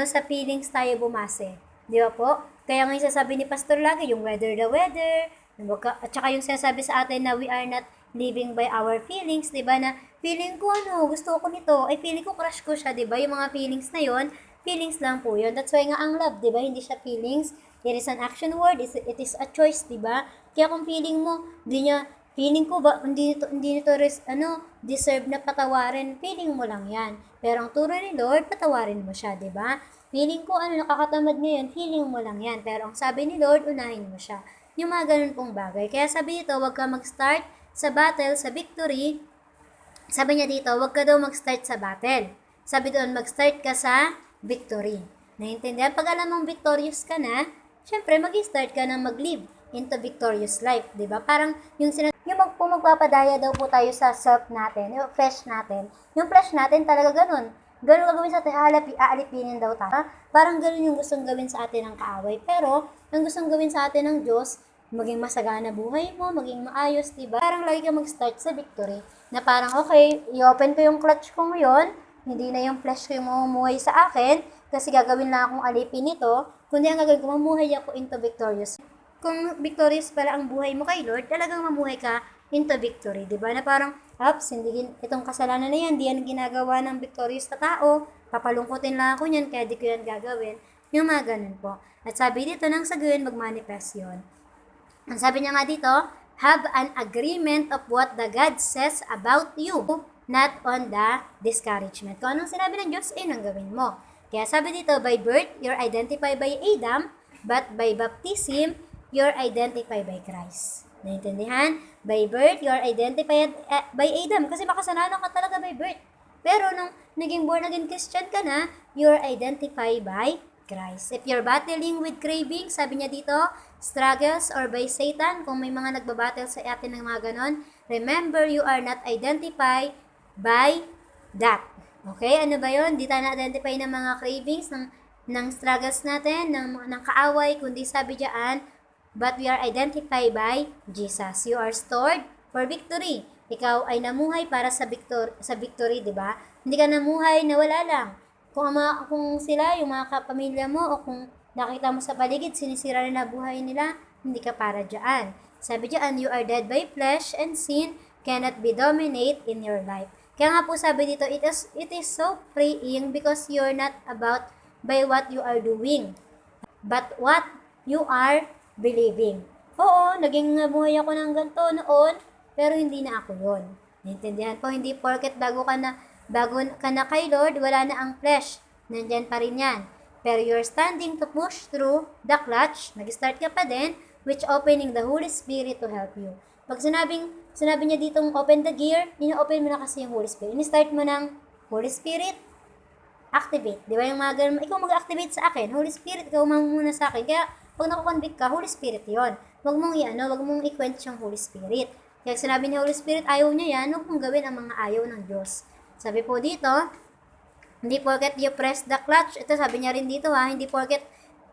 sa feelings tayo bumase. Di ba po? Kaya nga yung sasabi ni Pastor lagi, yung weather, at saka yung sinasabi sa atin na we are not living by our feelings, di ba, na feeling ko gusto ko nito, ay feeling ko crush ko siya, di ba, yung mga feelings na yon, feelings lang po yun. That's why nga ang love, di ba, hindi siya feelings, it is an action word, it is a choice, di ba? Kaya kung feeling mo, feeling ko ba, hindi nito deserve na patawarin, feeling mo lang yan. Pero ang turo ni Lord, patawarin mo siya, di ba? Feeling ko, nakakatamad ngayon, feeling mo lang yan. Pero ang sabi ni Lord, unahin mo siya. Yung mga ganun pong bagay. Kaya sabi dito, huwag ka mag-start sa battle, sa victory. Sabi niya dito, huwag ka daw mag-start sa battle. Sabi doon, mag-start ka sa victory. Naintindihan? Pag alam mong victorious ka na, syempre, mag-start ka na mag-live into victorious life. Diba? Parang yung magpapadaya daw po tayo sa self natin, yung flesh natin. Yung flesh natin talaga ganun. Ganun gagawin sa atin, aalipinin daw tayo. Parang ganun yung gustong gawin sa atin ng kaaway. Pero, ang gustong gawin sa atin ng Diyos, maging masagana buhay mo, maging maayos, diba? Parang lagi ka mag-start sa victory. Na parang, okay, i-open ko yung clutch ko ngayon, hindi na yung flesh ko yung mamumuhay sa akin, kasi gagawin lang akong alipin nito, kundi ang gagawin ko, mamuhay ako into victorious. Kung victorious pala ang buhay mo kay Lord, talagang mamuhay ka into victory. Diba? Na parang, itong kasalanan na yan, di yan ginagawa ng victorious na tao, papalungkutin lang ako yan, kaya di ko yan gagawin. Yung mga ganun po. At sabi dito, nang sa gawin, mag-manifest yun. Ang sabi niya nga dito, have an agreement of what the God says about you, not on the discouragement. Kung anong sinabi ng Diyos, ang gawin mo. Kaya sabi dito, by birth, you're identified by Adam, but by baptism, you're identified by Christ. Naintindihan? By birth, you're identified by Adam, kasi makasalanan ka talaga by birth. Pero nung naging born again Christian ka na, you're identified by Christ. If you're battling with cravings, sabi niya dito, struggles or by Satan, kung may mga nagbabattle sa atin ng mga ganon, remember you are not identified by that. Okay, ano ba yun? Di tayo na-identify ng mga cravings, ng struggles natin, ng kaaway, kundi sabi diyan, but we are identified by Jesus. You are stored for victory. Ikaw ay namuhay para sa victory, di ba? Hindi ka namuhay na wala lang. Kung sila, yung mga kapamilya mo, o kung nakita mo sa paligid, sinisira nila buhay nila, hindi ka para diyan. Sabi diyan, you are dead by flesh and sin cannot be dominate in your life. Kaya nga po sabi dito, it is so freeing because you're not about by what you are doing, but what you are believing. Oo, naging buhay ako ng ganito noon, pero hindi na ako yun. Naintindihan po, hindi porket bago ka na kay Lord, wala na ang flesh. Nandyan pa rin yan. Pero you're standing to push through the clutch, nag-start ka pa din, which opening the Holy Spirit to help you. Pag sinabi niya ditong open the gear, ino-open mo na kasi yung Holy Spirit. Ini-start mo ng Holy Spirit, activate. Di ba yung mga ganun, ikaw mag-activate sa akin, Holy Spirit, ikaw muna sa akin. Kaya pag nakukonvict ka, Holy Spirit yon. Wag mong i-quench yung Holy Spirit. Kaya sinabi ni Holy Spirit, ayaw niya yan, huwag mong gawin ang mga ayaw ng Diyos. Sabi po dito, hindi porket you press the clutch, ito sabi niya rin dito hindi porket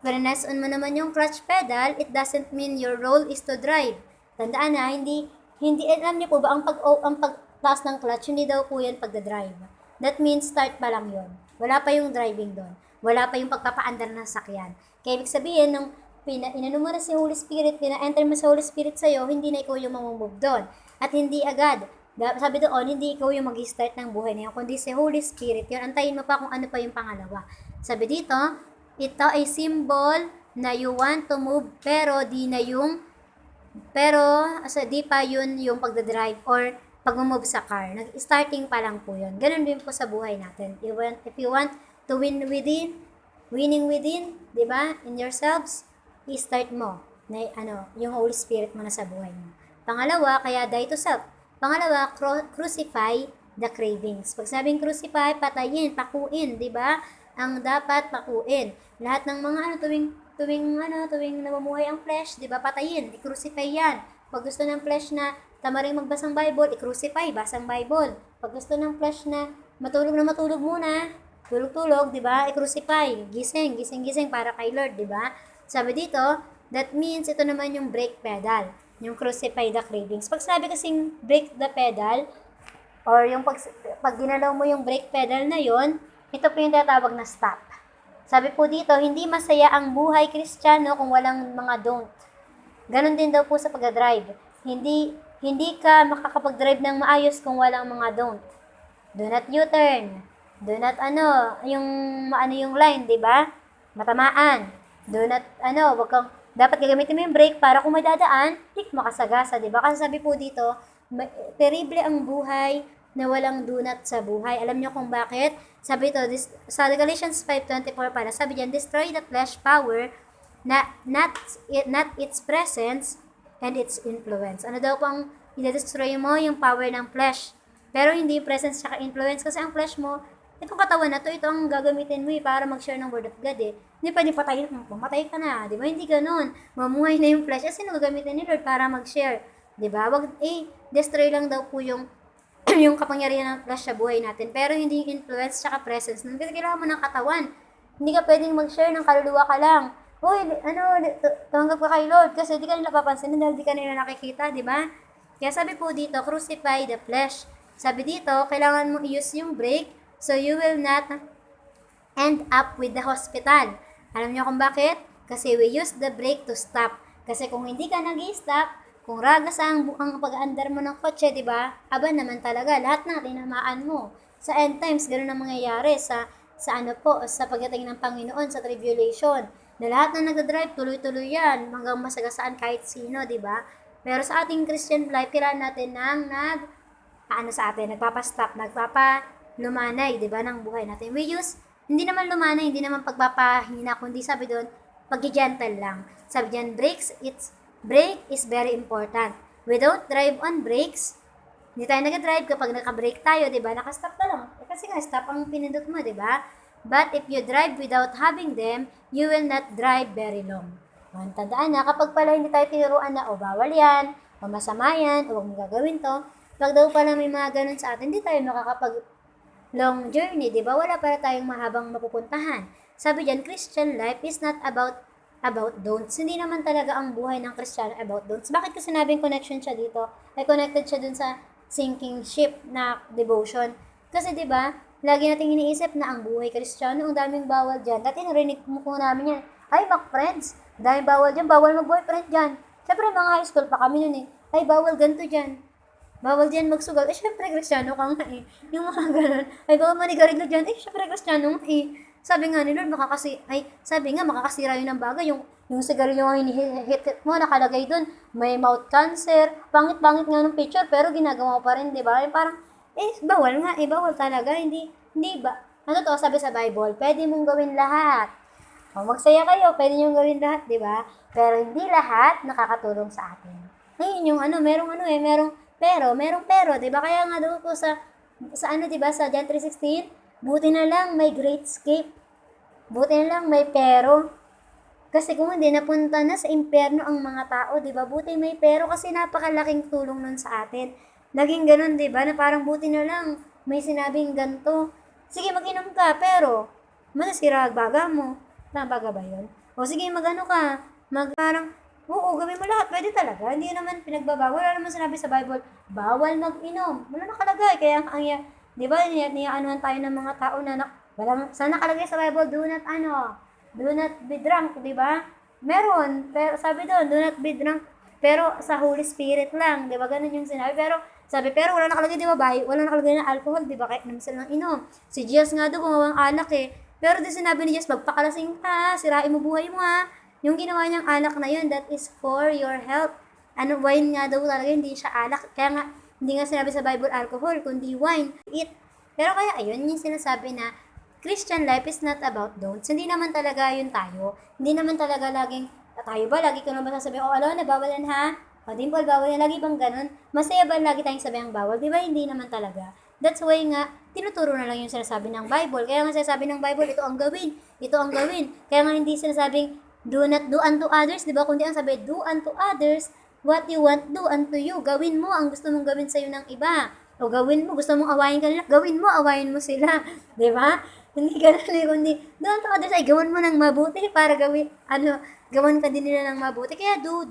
press on mo naman yung clutch pedal, it doesn't mean your role is to drive. Tandaan na, hindi alam niyo po ba, ang pagtaas ng clutch, hindi daw po yan pagdadrive. That means start pa lang yon. Wala pa yung driving doon. Wala pa yung pagpapaandar ng sakyan. Kaya ibig sabihin, nung inano mo na si Holy Spirit, pina-enter mo sa Holy Spirit sa'yo, hindi na ikaw yung mamumove doon. At hindi agad. Sabi doon, hindi ikaw yung mag-start ng buhay na yun, kundi si Holy Spirit yun. Antayin mo pa kung ano pa yung pangalawa. Sabi dito, ito ay symbol na you want to move, pero di pa yun yung pagdadrive or pag-move sa car. Starting pa lang po yun. Ganun din po sa buhay natin. If you want to winning within, di ba, in yourselves, i-start mo na yung Holy Spirit mo na sa buhay mo. Pangalawa, kaya die to self. Pangalawa, crucify the cravings. Pag sabing crucify, patayin, pakuin, di ba? Ang dapat pakuin. Lahat ng mga tuwing namumuhay ang flesh, di ba, patayin, i-crucify yan. Pag gusto ng flesh na tamaring magbasang Bible, i-crucify, basang Bible. Pag gusto ng flesh na matulog muna, tulog, di ba, i-crucify, gising para kay Lord, di ba? Sabi dito, that means ito naman yung brake pedal, yung crucify the cravings. Pag sabi kasing brake the pedal, or yung pag ginalaw mo yung brake pedal na yon, ito po yung tatawag na stop. Sabi po dito, hindi masaya ang buhay Kristiyano kung walang mga don't. Ganon din daw po sa pag-drive. Hindi ka makakapag-drive ng maayos kung walang mga don't. Do not U-turn. Do not yung line, di ba? Matamaan. Do not dapat gagamitin mo yung brake para kung may dadaan, makasagasa, di ba? Kasi sabi po dito, terrible ang buhay na walang do not sa buhay. Alam niyo kung bakit? Sabi ito, sa Galatians 5:24 pala, sabi diyan, destroy the flesh power, not its presence and its influence. Ano daw pang i-destroy mo? Yung power ng flesh. Pero hindi yung presence at influence, kasi ang flesh mo, itong katawan na to, ito ang gagamitin mo para mag-share ng word of God Hindi pwede patayin mo, matay ka na, di ba? Hindi ganun. Mamuhay na yung flesh. Sino gagamitin ni Lord para mag-share? Di ba? Destroy lang daw po yung yung kapangyarihan ng flesh sa buhay natin. Pero hindi yung influence tsaka presence. Kasi kailangan mo ng katawan. Hindi ka pwedeng mag-share ng kaluluwa ka lang. Uy, tanggap ka kay Lord kasi di ka nila papansin dahil di ka nila nakikita, di ba? Kaya sabi po dito, crucify the flesh. Sabi dito, kailangan mo i-use yung brake so you will not end up with the hospital. Alam niyo kung bakit? Kasi we use the brake to stop. Kasi kung hindi ka nag-stop, Kung ragas ang bukang pag-aandar mo ng kotse, di ba? Aba naman talaga, lahat ng tinamaan mo. Sa end times, ganoon ang mangyayari sa ano po, sa pagdating ng Panginoon, sa tribulation. Na lahat na nagdadrive, tuloy-tuloy yan, hanggang masagasaan kahit sino, di ba? Pero sa ating Christian life, kailangan natin sa atin, nagpapastop, nagpapalumanay, di ba, ng buhay natin. We use, hindi naman lumanay, hindi naman pagpapahina, kundi sabi doon, pag-gentle lang. Sabi diyan, brake is very important. We don't drive on brakes. Hindi tayo nag-drive kapag naka-brake tayo, di ba? Naka-stop na lang. Kasi nga, stop ang pinindot mo, di ba? But if you drive without having them, you will not drive very long. Tandaan na, kapag pala hindi tayo tinuruan na, bawal yan, o masama yan, o huwag mo gagawin to, pag daw pala may mga ganun sa atin, hindi tayo makakapag long journey, di ba? Wala para tayong mahabang mapupuntahan. Sabi diyan, Christian life is not about don'ts. Hindi naman talaga ang buhay ng Kristiyano about don'ts. Bakit ko sinabing connection siya dito? Ay connected siya dun sa sinking ship na devotion. Kasi 'di ba, lagi nating iniisip na ang buhay Kristiyano, ang daming bawal diyan. Dati narinig mo po namin yan. Ay, friends, daming bawal diyan, bawal mag-boyfriend diyan. Syempre mga high school pa kami noon eh. Ay, bawal ganito diyan. Bawal diyan magsugal. Eh, syempre Kristiyano ka nga eh. Yung mga ganun. Ay, bawal manigarilyo diyan. Eh, syempre Kristiyano nga eh. Sabi nga ni Lord, makakasira yun ng bagay. Yung sigarilyo yung hinihit mo, nakalagay dun, may mouth cancer, pangit-pangit nga ng picture, pero ginagawa mo pa rin, di ba? Parang, bawal nga, bawal talaga, hindi ba? Ano to, sabi sa Bible, pwede mong gawin lahat. O, magsaya kayo, pwede nyo gawin lahat, di ba? Pero hindi lahat nakakatulong sa atin. Ngayon yung merong pero, di ba? Kaya nga doon po sa di ba, sa John 3:16, buti na lang may great escape. Buti na lang may pero. Kasi kung hindi, napunta na sa impyerno ang mga tao, di ba? Buti may pero kasi napakalaking tulong nun sa atin. Naging ganun, di ba? Na parang buti na lang may sinabing ganito. Sige, mag-inom ka, pero masasira ang baga mo. Nabaga ba yun? O sige, parang, oo, gawin mo lahat. Pwede talaga. Hindi naman pinagbabawal. Wala naman sinabi sa Bible, bawal mag-inom. Wala nakalagay. Kaya di ba, niyaanuhan tayo ng mga tao na saan nakalagay sa Bible, do not be drunk, di ba? Meron, pero sabi doon, do not be drunk, pero sa Holy Spirit lang, di ba? Ganun yung sinabi, pero wala nakalagay, di ba? Wala nakalagay na alcohol, di ba? Kahit naman sila ng inom. Si Jesus nga doon, gumawang alak eh. Pero di sinabi ni Jesus, magpakalasing ka, sirain mo buhay mo ha. Yung ginawa niyang alak na yun, that is for your health. Wine nga daw talaga, hindi siya alak. Kaya nga, hindi nga sinabi sa Bible alcohol, kundi wine, eat. Pero kaya ayun, yung sinasabi na Christian life is not about don'ts. Hindi naman talaga yun tayo. Hindi naman talaga laging, tayo ba, lagi ko naman sasabihin, alam na, bawalan ha? O, dimple, bawal yan. Lagi bang ganun? Masaya ba lagi tayong sabihin bawal? Di ba, hindi naman talaga. That's why nga, tinuturo na lang yung sinasabi ng Bible. Kaya nga sinasabi ng Bible, ito ang gawin. Ito ang gawin. Kaya nga hindi sinasabing, do not do unto others, di ba? Kundi ang sabi, do unto others what you want do unto you. Gawin mo ang gusto mong gawin sa'yo ng iba. O gawin mo, gusto mong awayin kanila, gawin mo, awayin mo sila. Di ba? Hindi ganun eh, kundi do unto others ay gawin mo ng mabuti para gawan ka din nila ng mabuti. Kaya do.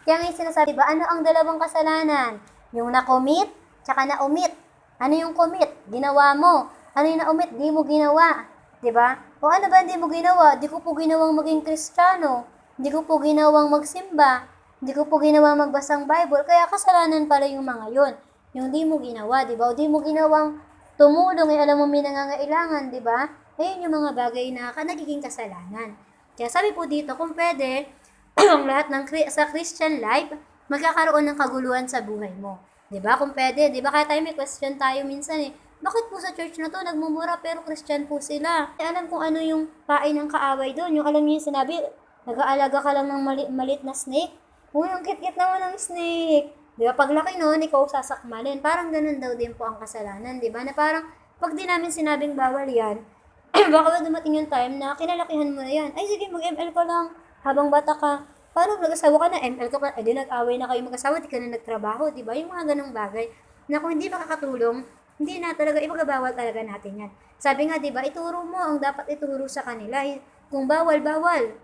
Kaya nga sinasabi, ba, ano ang dalawang kasalanan? Yung na-commit, tsaka na-omit. Ano yung commit? Ginawa mo. Ano yung na-omit? Di mo ginawa. Di ba? O ano ba hindi mo ginawa? Di ko po ginawang maging Kristiyano. Di ko po ginawang magsimba. Di ko po ginawa magbasang Bible, kaya kasalanan pala yung mga yun. Yung di mo ginawa, di ba? O di mo ginawang tumulong, alam mo may nangangailangan, di ba? Ayun yung mga bagay na nagiging kasalanan. Kaya sabi po dito, kung pwede, ang lahat sa Christian life, magkakaroon ng kaguluhan sa buhay mo. Di ba? Kung pwede, di ba? Kaya may question tayo minsan eh. Bakit po sa church na to, nagmumura pero Christian po sila? Alam kung ano yung pain ng kaaway doon. Yung alam niyo yung sinabi, nag-aalaga ka lang ng malit na snake. Ang kit-kit naman ng snake. Di ba? Paglaki noon, ikaw sasakmalin. Parang ganun daw din po ang kasalanan. Di ba? Na parang, pag di namin sinabing bawal yan, baka dumating yung time na kinalakihan mo na yan. Ay, sige, mag-ML ka lang. Habang bata ka. Paano nag-asawa ka na? ML ka pa. Di nag-away na kayo mag-asawa, di ka na nagtrabaho. Di ba? Yung mga ganung bagay. Na kung hindi makakatulong, hindi na talaga, ipagabawal talaga natin yan. Sabi nga, di ba, ituro mo ang dapat ituro sa kanila. Kung bawal,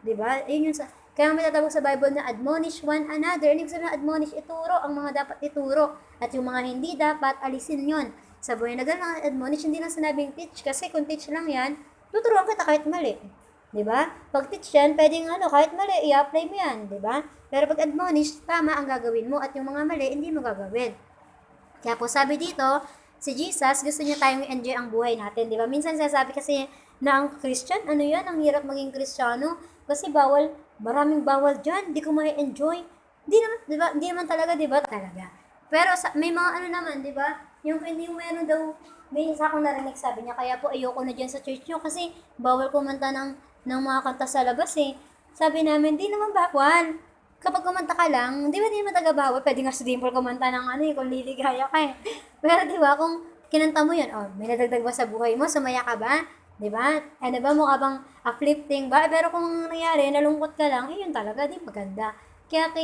di ba? Yun yung kaya may tatawag sa Bible na admonish one another. Ibig sabihin na admonish, ituro ang mga dapat ituro. At yung mga hindi dapat, alisin yon. Sa buhay na gano'n, admonish, hindi lang sinabing teach. Kasi kung teach lang yan, tuturuan kita kahit mali. Di ba? Pag teach yan, pwedeng kahit mali, i-apply mo yan, di ba? Pero pag admonish, tama ang gagawin mo at yung mga mali, hindi mo gagawin. Kaya po sabi dito, si Jesus, gusto niya tayong enjoy ang buhay natin, di ba? Minsan sasabi kasi na ang Christian, ano yan, ang hirap maging Kristiyano. Kasi bawal, maraming bawal dyan, di ko ma-enjoy. Di naman, di ba? Di naman talaga, di ba? Talaga. Pero may mga naman, di ba? Yung hindi mo meron daw, may isa akong narinig sabi niya, kaya po ayoko na dyan sa church nyo kasi bawal kumanta ng mga kanta sa labas eh. Sabi namin, di naman bawal. Kapag kumanta ka lang, di ba di naman taga-bawal? Pwede nga sa dimple kumanta ng kung liligaya ka eh. Pero di ba, kung kinanta mo yun, may nadagdag ba sa buhay mo? Sumaya ka ba? Di ba? Ano ba, mukha bang uplifting ba? Pero kung nangyari, nalungkot ka lang, yun talaga, di maganda. Kaya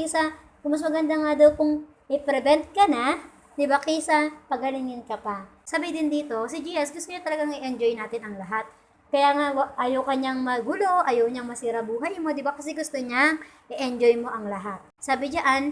kung mas maganda nga daw kung i-prevent ka na, di ba, kaysa pagalingin ka pa. Sabi din dito, si GS, gusto niya talagang i-enjoy natin ang lahat. Kaya nga, ayaw kanyang magulo, ayaw niyang masira buhay mo, di ba? Kasi gusto niya i-enjoy mo ang lahat. Sabi diyan,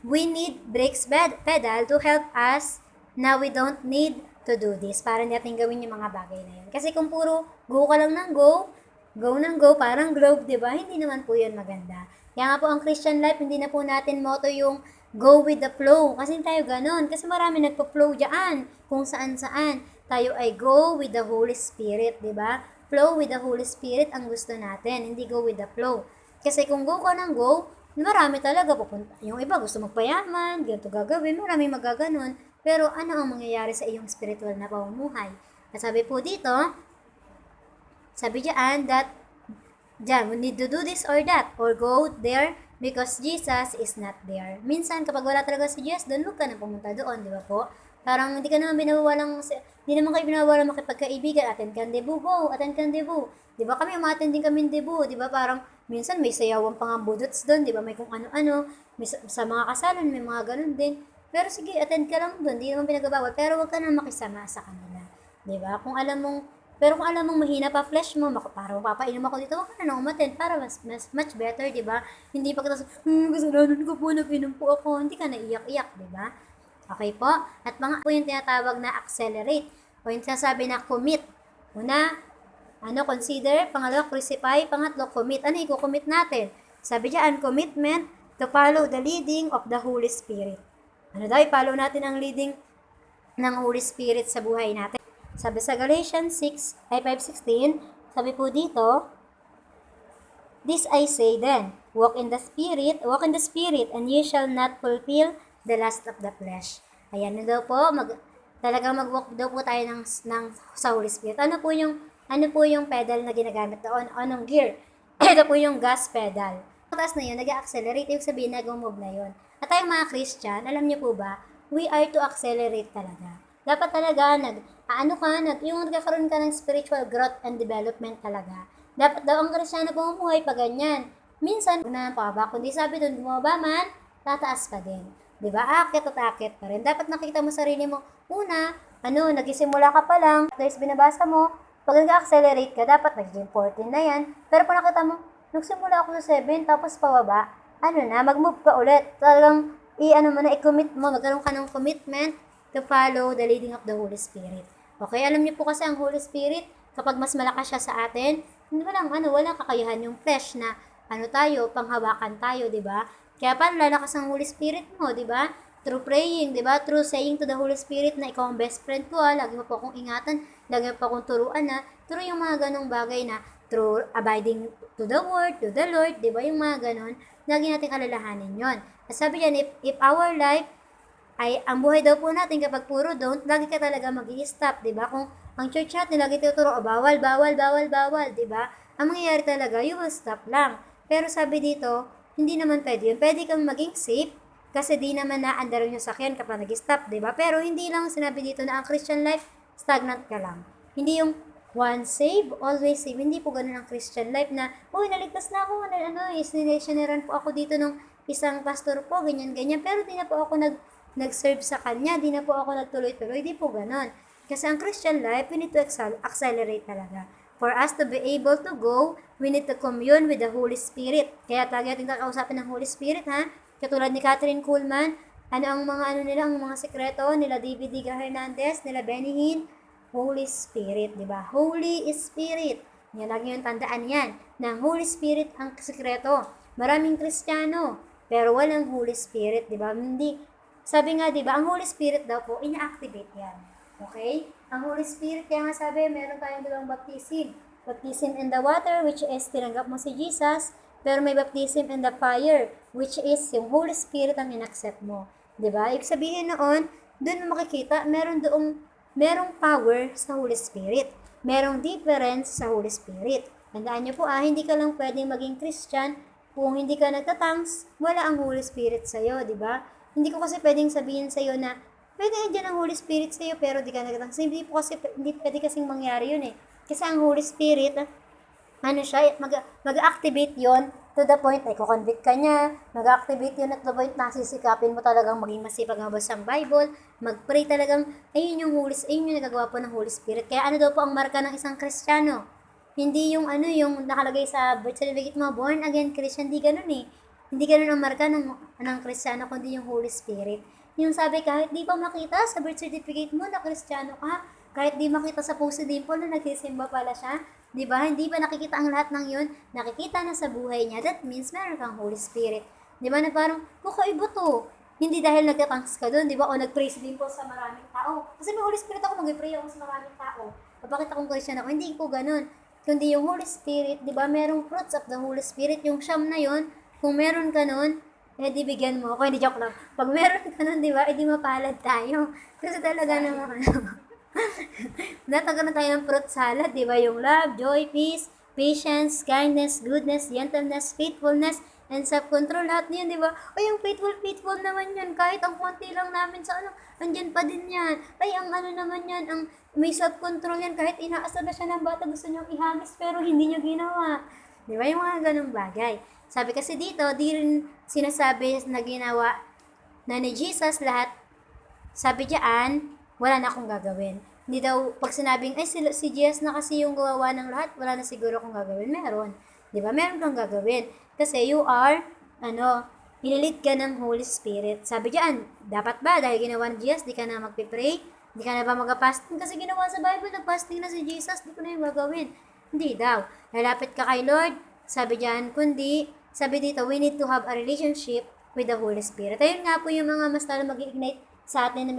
we need brakes pedal to help us na we don't need to do this. Para natin gawin yung mga bagay na yun. Kasi kung puro go ka lang ng go ng go, parang globe, di ba? Hindi naman po yun maganda. Kaya nga po ang Christian life, hindi na po natin motto yung go with the flow. Kasi tayo ganun. Kasi marami nagpo-flow dyan kung saan-saan. Tayo ay go with the Holy Spirit, di ba? Flow with the Holy Spirit ang gusto natin, hindi go with the flow. Kasi kung go ka ng go, marami talaga pupunta. Yung iba gusto magpayaman, ganito gagawin, marami magaganon. Pero ano ang mangyayari sa iyong spiritual na pamumuhay? At sabi po dito, sabi diyan that we need to do this or that, or go there because Jesus is not there. Minsan, kapag wala talaga si Jesus, doon huwag ka na pumunta doon, di ba po? Parang hindi ka naman hindi naman kayo binawalang makipagkaibigan, attend ka debut, go, attend ka debut. Di ba kami, umattend din kami debut, di ba parang minsan may sayawan pa nga budots doon, di ba may kung ano-ano, sa mga kasalan, may mga ganun din. Pero sige, attend ka lang doon, di naman pinagbabawal, pero huwag ka na makisama sa kanila. Di ba? Kung alam mong mahina pa flesh mo, para mapapainom ako dito, huwag ka na umattend para mas much better, di ba? Hindi pa kita kasalanan ko po, nag-inom po ako, hindi ka na iyak-iyak, di ba? Okay po? At mga po yung tinatawag na accelerate o yung sasabi na commit. Una, consider. Pangalawa, crucify. Pangatlo, commit. Ano i-commit natin? Sabi diyan, commitment to follow the leading of the Holy Spirit. Ano daw, i-follow natin ang leading ng Holy Spirit sa buhay natin. Sabi sa Galatians 5:16, sabi po dito, this I say then, walk in the Spirit, and ye shall not fulfill the lust of the flesh. Ayan na daw po, talagang mag-walk daw po tayo sa Holy Spirit. Ano po yung pedal na ginagamit doon? Anong gear? Ito po yung gas pedal. Taas na yun, nag-accelerate, yung sabihin nag-move na yun. At tayong mga Christian, alam niyo po ba, we are to accelerate talaga. Dapat talaga, yung nagkakaroon ka ng spiritual growth and development talaga. Dapat daw ang Kristiyano bumubuhay pa ganyan. Minsan, na pa ba, kundi sabi doon, bumaba man, tataas pa din. Diba? Akit at akit pa rin. Dapat nakita mo sarili mo, una, nagisimula ka pa lang, there's binabasa mo, pag nag-accelerate ka, dapat naging 14 na yan. Pero pag nakita mo, nagsimula ako sa 7, tapos pababa, mag-move ka ulit. Talagang, i-commit mo, magkaroon ka ng commitment to follow the leading of the Holy Spirit. Okay, alam niyo po kasi ang Holy Spirit, kapag mas malakas siya sa atin, hindi ba lang, walang kakayahan yung flesh na, panghawakan tayo, di ba? Kaya paano lalakas ang Holy Spirit mo, di ba? Through praying, di ba? Through saying to the Holy Spirit na ikaw ang best friend ko, lagi mo po akong ingatan, lagi mo po akong turuan through yung mga ganong bagay through abiding to the Word, to the Lord, di ba? Yung mga ganon, lagi nating alalahanin yon. At sabi yan, if our life ay, ang buhay daw po natin kapag puro don't, lagi ka talaga mag-i-stop, di ba? Kung ang church natin lagi tuturo, bawal, di ba? Ang mangyayari talaga, you will stop lang. Pero sabi dito, hindi naman pwede yun. Pwede kang maging safe kasi di naman naandar yung sakyan kapag nag-stop, di ba? Pero hindi lang sinabi dito na ang Christian life, stagnant ka lang. Hindi yung once save, always save. Hindi po ganun ang Christian life na, naligtas na ako, siniraran po ako dito ng isang pastor po, ganyan. Pero di na po ako nag-serve sa kanya, di na po ako nagtuloy-tuloy, di po ganun. Kasi ang Christian life, we need to accelerate talaga. For us to be able to go, we need to commune with the Holy Spirit. Kaya talaga natin kakausapin ng Holy Spirit, ha? Katulad ni Catherine Kuhlman, ang mga ang mga sekreto nila DVD Hernandez, nila Benny Hinn, Holy Spirit, di ba? Holy Spirit. Yan, lagi yung tandaan yan, na ang Holy Spirit ang sekreto. Maraming Kristiyano, pero walang Holy Spirit, di ba? Hindi, sabi nga, di ba, ang Holy Spirit daw po, ina-activate yan. Okay? Ang Holy Spirit, kaya nga sabi, meron tayong dalawang baptism. Baptism in the water, which is tinanggap mo si Jesus, pero may baptism in the fire, which is yung Holy Spirit ang in-accept mo. Diba? Ibig sabihin noon, doon mo makikita, merong power sa Holy Spirit. Merong difference sa Holy Spirit. Tandaan niyo po hindi ka lang pwedeng maging Christian kung hindi ka nagtatangs, wala ang Holy Spirit sa'yo, di ba? Hindi ko kasi pwedeng sabihin sa'yo na pwede andyan ang Holy Spirit sa'yo pero di ka nagtatangs. Hindi pwede kasing mangyari yun eh. Kasi ang Holy Spirit, mag-activate yon to the point, ay kukonvict ka niya, mag-activate yun at the point na sisikapin mo talagang maging masipag mabasa ang Bible, mag-pray talagang, ayun yung nagagawa po ng Holy Spirit. Kaya ano daw po ang marka ng isang Kristiyano? Hindi yung yung nakalagay sa birth certificate mo, born again Christian, hindi ganun eh. Hindi ganun ang marka ng Kristiyano, kundi yung Holy Spirit. Yung sabi, kahit di pa makita sa birth certificate mo na Kristiyano ka, kahit di makita sa post dimple na nagsisimba pala siya, di ba? Hindi ba nakikita ang lahat ng yun? Nakikita na sa buhay niya. That means meron kang Holy Spirit. Di ba na parang, kakaiba to. Hindi dahil nagtatanks ka doon, di ba? O nag-praise din po sa maraming tao. Kasi may Holy Spirit ako, mag-pray ako sa maraming tao. Papakita kong Christian ako. Hindi ko ganun. Kundi yung Holy Spirit, di ba? Merong fruits of the Holy Spirit. Yung siyam na yon, kung meron ka nun, di bigyan mo ako. Hindi, joke lang. Pag meron ka nun, di ba? Di mapalad tayo. Kasi talaga naman, natagalan tayo ng fruit salad, di ba? Yung love, joy, peace, patience, kindness, goodness, gentleness, faithfulness, and self-control. Lahat niyan, di ba? O yung faithful naman yan. Kahit ang konti lang namin sa andyan pa din yan. Ay, ang naman yan, ang may self-control yan. Kahit inaasar na siya ng bata, gusto niyong ihagis, pero hindi niyo ginawa. Di ba? Yung mga ganung bagay. Sabi kasi dito, di rin sinasabi na ginawa na ni Jesus lahat. Sabi diyan, wala na akong gagawin. Hindi daw, pag sinabing, ay si Jesus na kasi yung gawawa ng lahat, wala na siguro akong gagawin. Meron. Di ba? Meron kang gagawin. Kasi you are, ililit ka ng Holy Spirit. Sabi diyan, dapat ba, dahil ginawa ni Jesus, di ka na magpipray? Di ka na ba mag-fasting? Kasi ginawa sa Bible, nag-fasting na si Jesus, di ko na yung gagawin. Hindi daw. Lalapit ka kay Lord, sabi diyan, kundi, sabi dito, we need to have a relationship with the Holy Spirit. Ayun nga po yung mga mas lalo mag-ignite sa atin na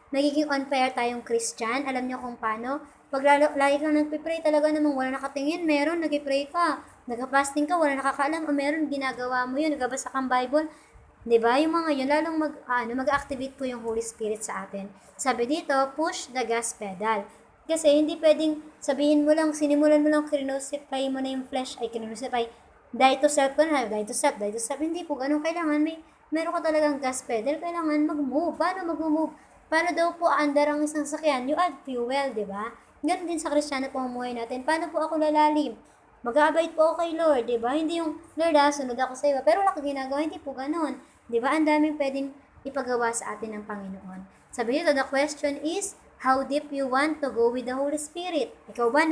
magiging on fire tayong Christian. Alam niyo kung paano? Pag lagi kang nagpipray, talaga namang wala nakatingin, meron, nagpipray ka. Nag-fasting ka, wala nakakaalam, o meron, ginagawa mo yun, nagbabasa kang Bible. Diba? Yung mga yun, lalong mag-activate po yung Holy Spirit sa atin. Sabi dito, push the gas pedal. Kasi hindi pwedeng sabihin mo lang, sinimulan mo lang, kinusify mo na yung flesh, kinusify, die to self, hindi po ganun. Kailangan meron ka talagang gas pedal, kailangan mag-move. Paano mag-move? Paano daw po aandar ang isang sakyan? You add fuel, di ba? Ganun din sa Kristiyano pamumuhay natin. Paano po ako lalalim? Mag-abide po ako kay Lord, di ba? Hindi yung, Lord sunod ako sa iyo. Pero wala ka ginagawa, hindi po ganun. Di ba? Ang daming pwedeng ipagawa sa atin ng Panginoon. Sabi nito, the question is, how deep you want to go with the Holy Spirit? Ikaw ba,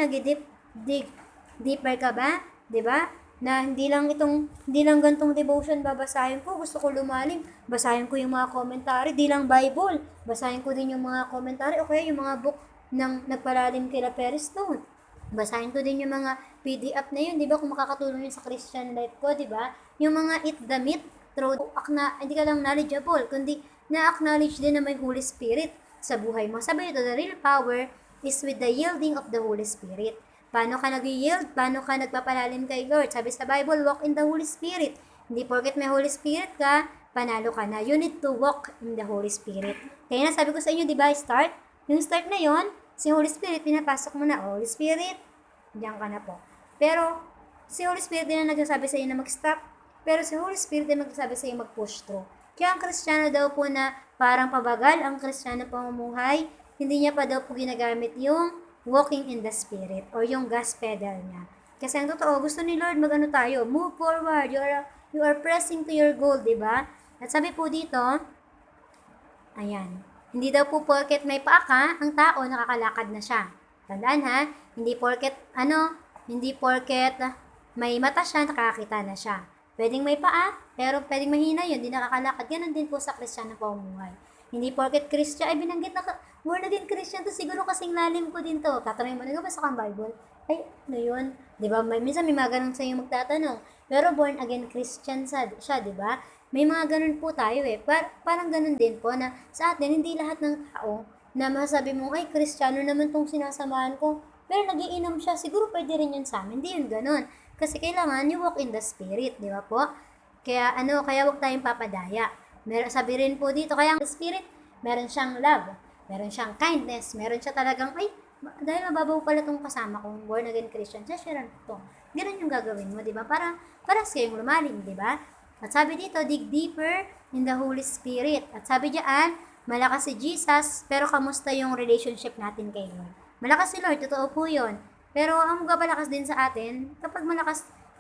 deeper ka ba? Di ba? Na hindi lang gantong devotion babasahin ko, gusto ko lumalim, basahin ko yung mga commentary, di lang Bible, basahin ko din yung mga commentary, o kaya yung mga book ng nagpalalim kila Perry Stone. Basahin ko din yung mga PDF na yun, di ba, kung makakatulong yun sa Christian life ko, di ba? Yung mga eat the meat, through, hindi ka lang knowledgeable, kundi na-acknowledge din na may Holy Spirit sa buhay mo. Sabi ito, the real power is with the yielding of the Holy Spirit. Paano ka nag-yield? Paano ka nagpapalalim kay Lord? Sabi sa Bible, walk in the Holy Spirit. Hindi porket may Holy Spirit ka, panalo ka na. You need to walk in the Holy Spirit. Kaya na sabi ko sa inyo, di ba, start? Yung start na yon, si Holy Spirit, pinapasok mo na, Holy Spirit, diyan ka na po. Pero, si Holy Spirit din na nagsasabi sa iyo na mag-stop. Pero si Holy Spirit din nagsasabi sa iyo mag-push through. Kaya ang Kristiyano daw po na parang pabagal, ang Kristiyano pamumuhay, hindi niya pa daw po ginagamit yung walking in the Spirit or yung gas pedal niya. Kasi ang totoo, gusto ni Lord tayo, move forward, you are pressing to your goal, di ba? At sabi po dito, ayan, hindi daw po porket may paa ka, ang tao nakakalakad na siya. Tandaan ha, hindi porket may mata siya, nakakita na siya. Pwedeng may paa, pero pwedeng mahina yun, hindi nakakalakad. Ganun din po sa Kristiyano pamumuhay. Hindi porket Christian, ay binanggit na born again Christian to, siguro kasing lalim ko din to. Tatanungin mo, nagbabasa kang Bible? ay, ano yun? Di ba? Minsan may mga ganun sa'yo magtatanong. Pero born again Christian siya, di ba? May mga ganun po tayo eh. Parang ganun din po na sa atin, hindi lahat ng tao na masabi mo, ay, Kristiyano naman tong sinasamahan ko. Pero nagiinom siya, siguro pwede rin yun sa amin. Hindi yun ganun. Kasi kailangan you walk in the spirit, di ba po? Kaya wag tayong papadaya. Sabi rin po dito, kaya ang spirit, meron siyang love, meron siyang kindness, meron siya talagang, ay, dahil mababaw pala tong kasama kong born again Christian, sharean ko to. Ganun yung gagawin mo, di ba? Para kayong lumalim, di ba? At sabi dito, dig deeper in the Holy Spirit. At sabi diyan, malakas si Jesus, pero kamusta yung relationship natin kay Lord? Malakas si Lord, totoo po yun. Pero ang magpapalakas din sa atin, kapag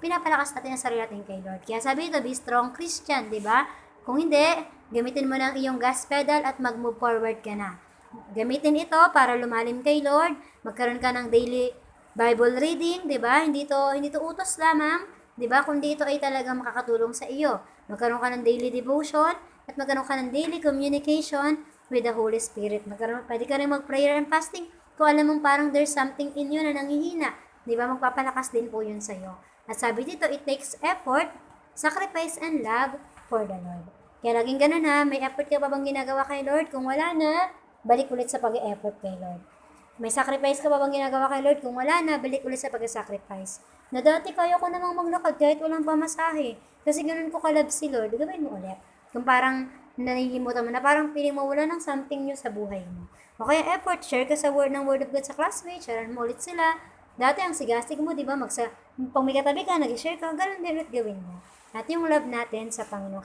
pinapalakas natin ang sarili natin kay Lord. Kaya sabi dito, be strong Christian, di ba? Kung hindi, gamitin mo ng iyong gas pedal at mag-move forward ka na. Gamitin ito para lumalim kay Lord, magkaroon ka ng daily Bible reading, 'di ba? Hindi to utos lamang, 'di ba? Kundi ito ay talagang makakatulong sa iyo. Magkaroon ka ng daily devotion at magkaroon ka ng daily communication with the Holy Spirit. Pwede ka rin mag-prayer and fasting. Kung alam mong parang there's something in you na nanghihina, 'di ba? Magpapalakas din po 'yun sa iyo. At sabi dito, it takes effort, sacrifice and love for the Lord. Kaya laging ganun ha, may effort ka pa bang ginagawa kay Lord? Kung wala na, balik ulit sa pag-e-effort kay Lord. May sacrifice ka pa bang ginagawa kay Lord? Kung wala na, balik ulit sa pag-sacrifice. Na dati kaya ko namang maglakad kahit walang pamasahe. Kasi ganun ko kalab si Lord, gawin mo ulit. Kung parang nanilimutan mo na, parang piling mo wala ng something new sa buhay mo. O kaya effort, share ka sa word of God sa classmates, share mo ulit sila. Dati ang sigasig mo, di ba? Pag may katabi ka, nag-share ka, ganun din ulit gawin mo. At yung love natin sa Panginoon.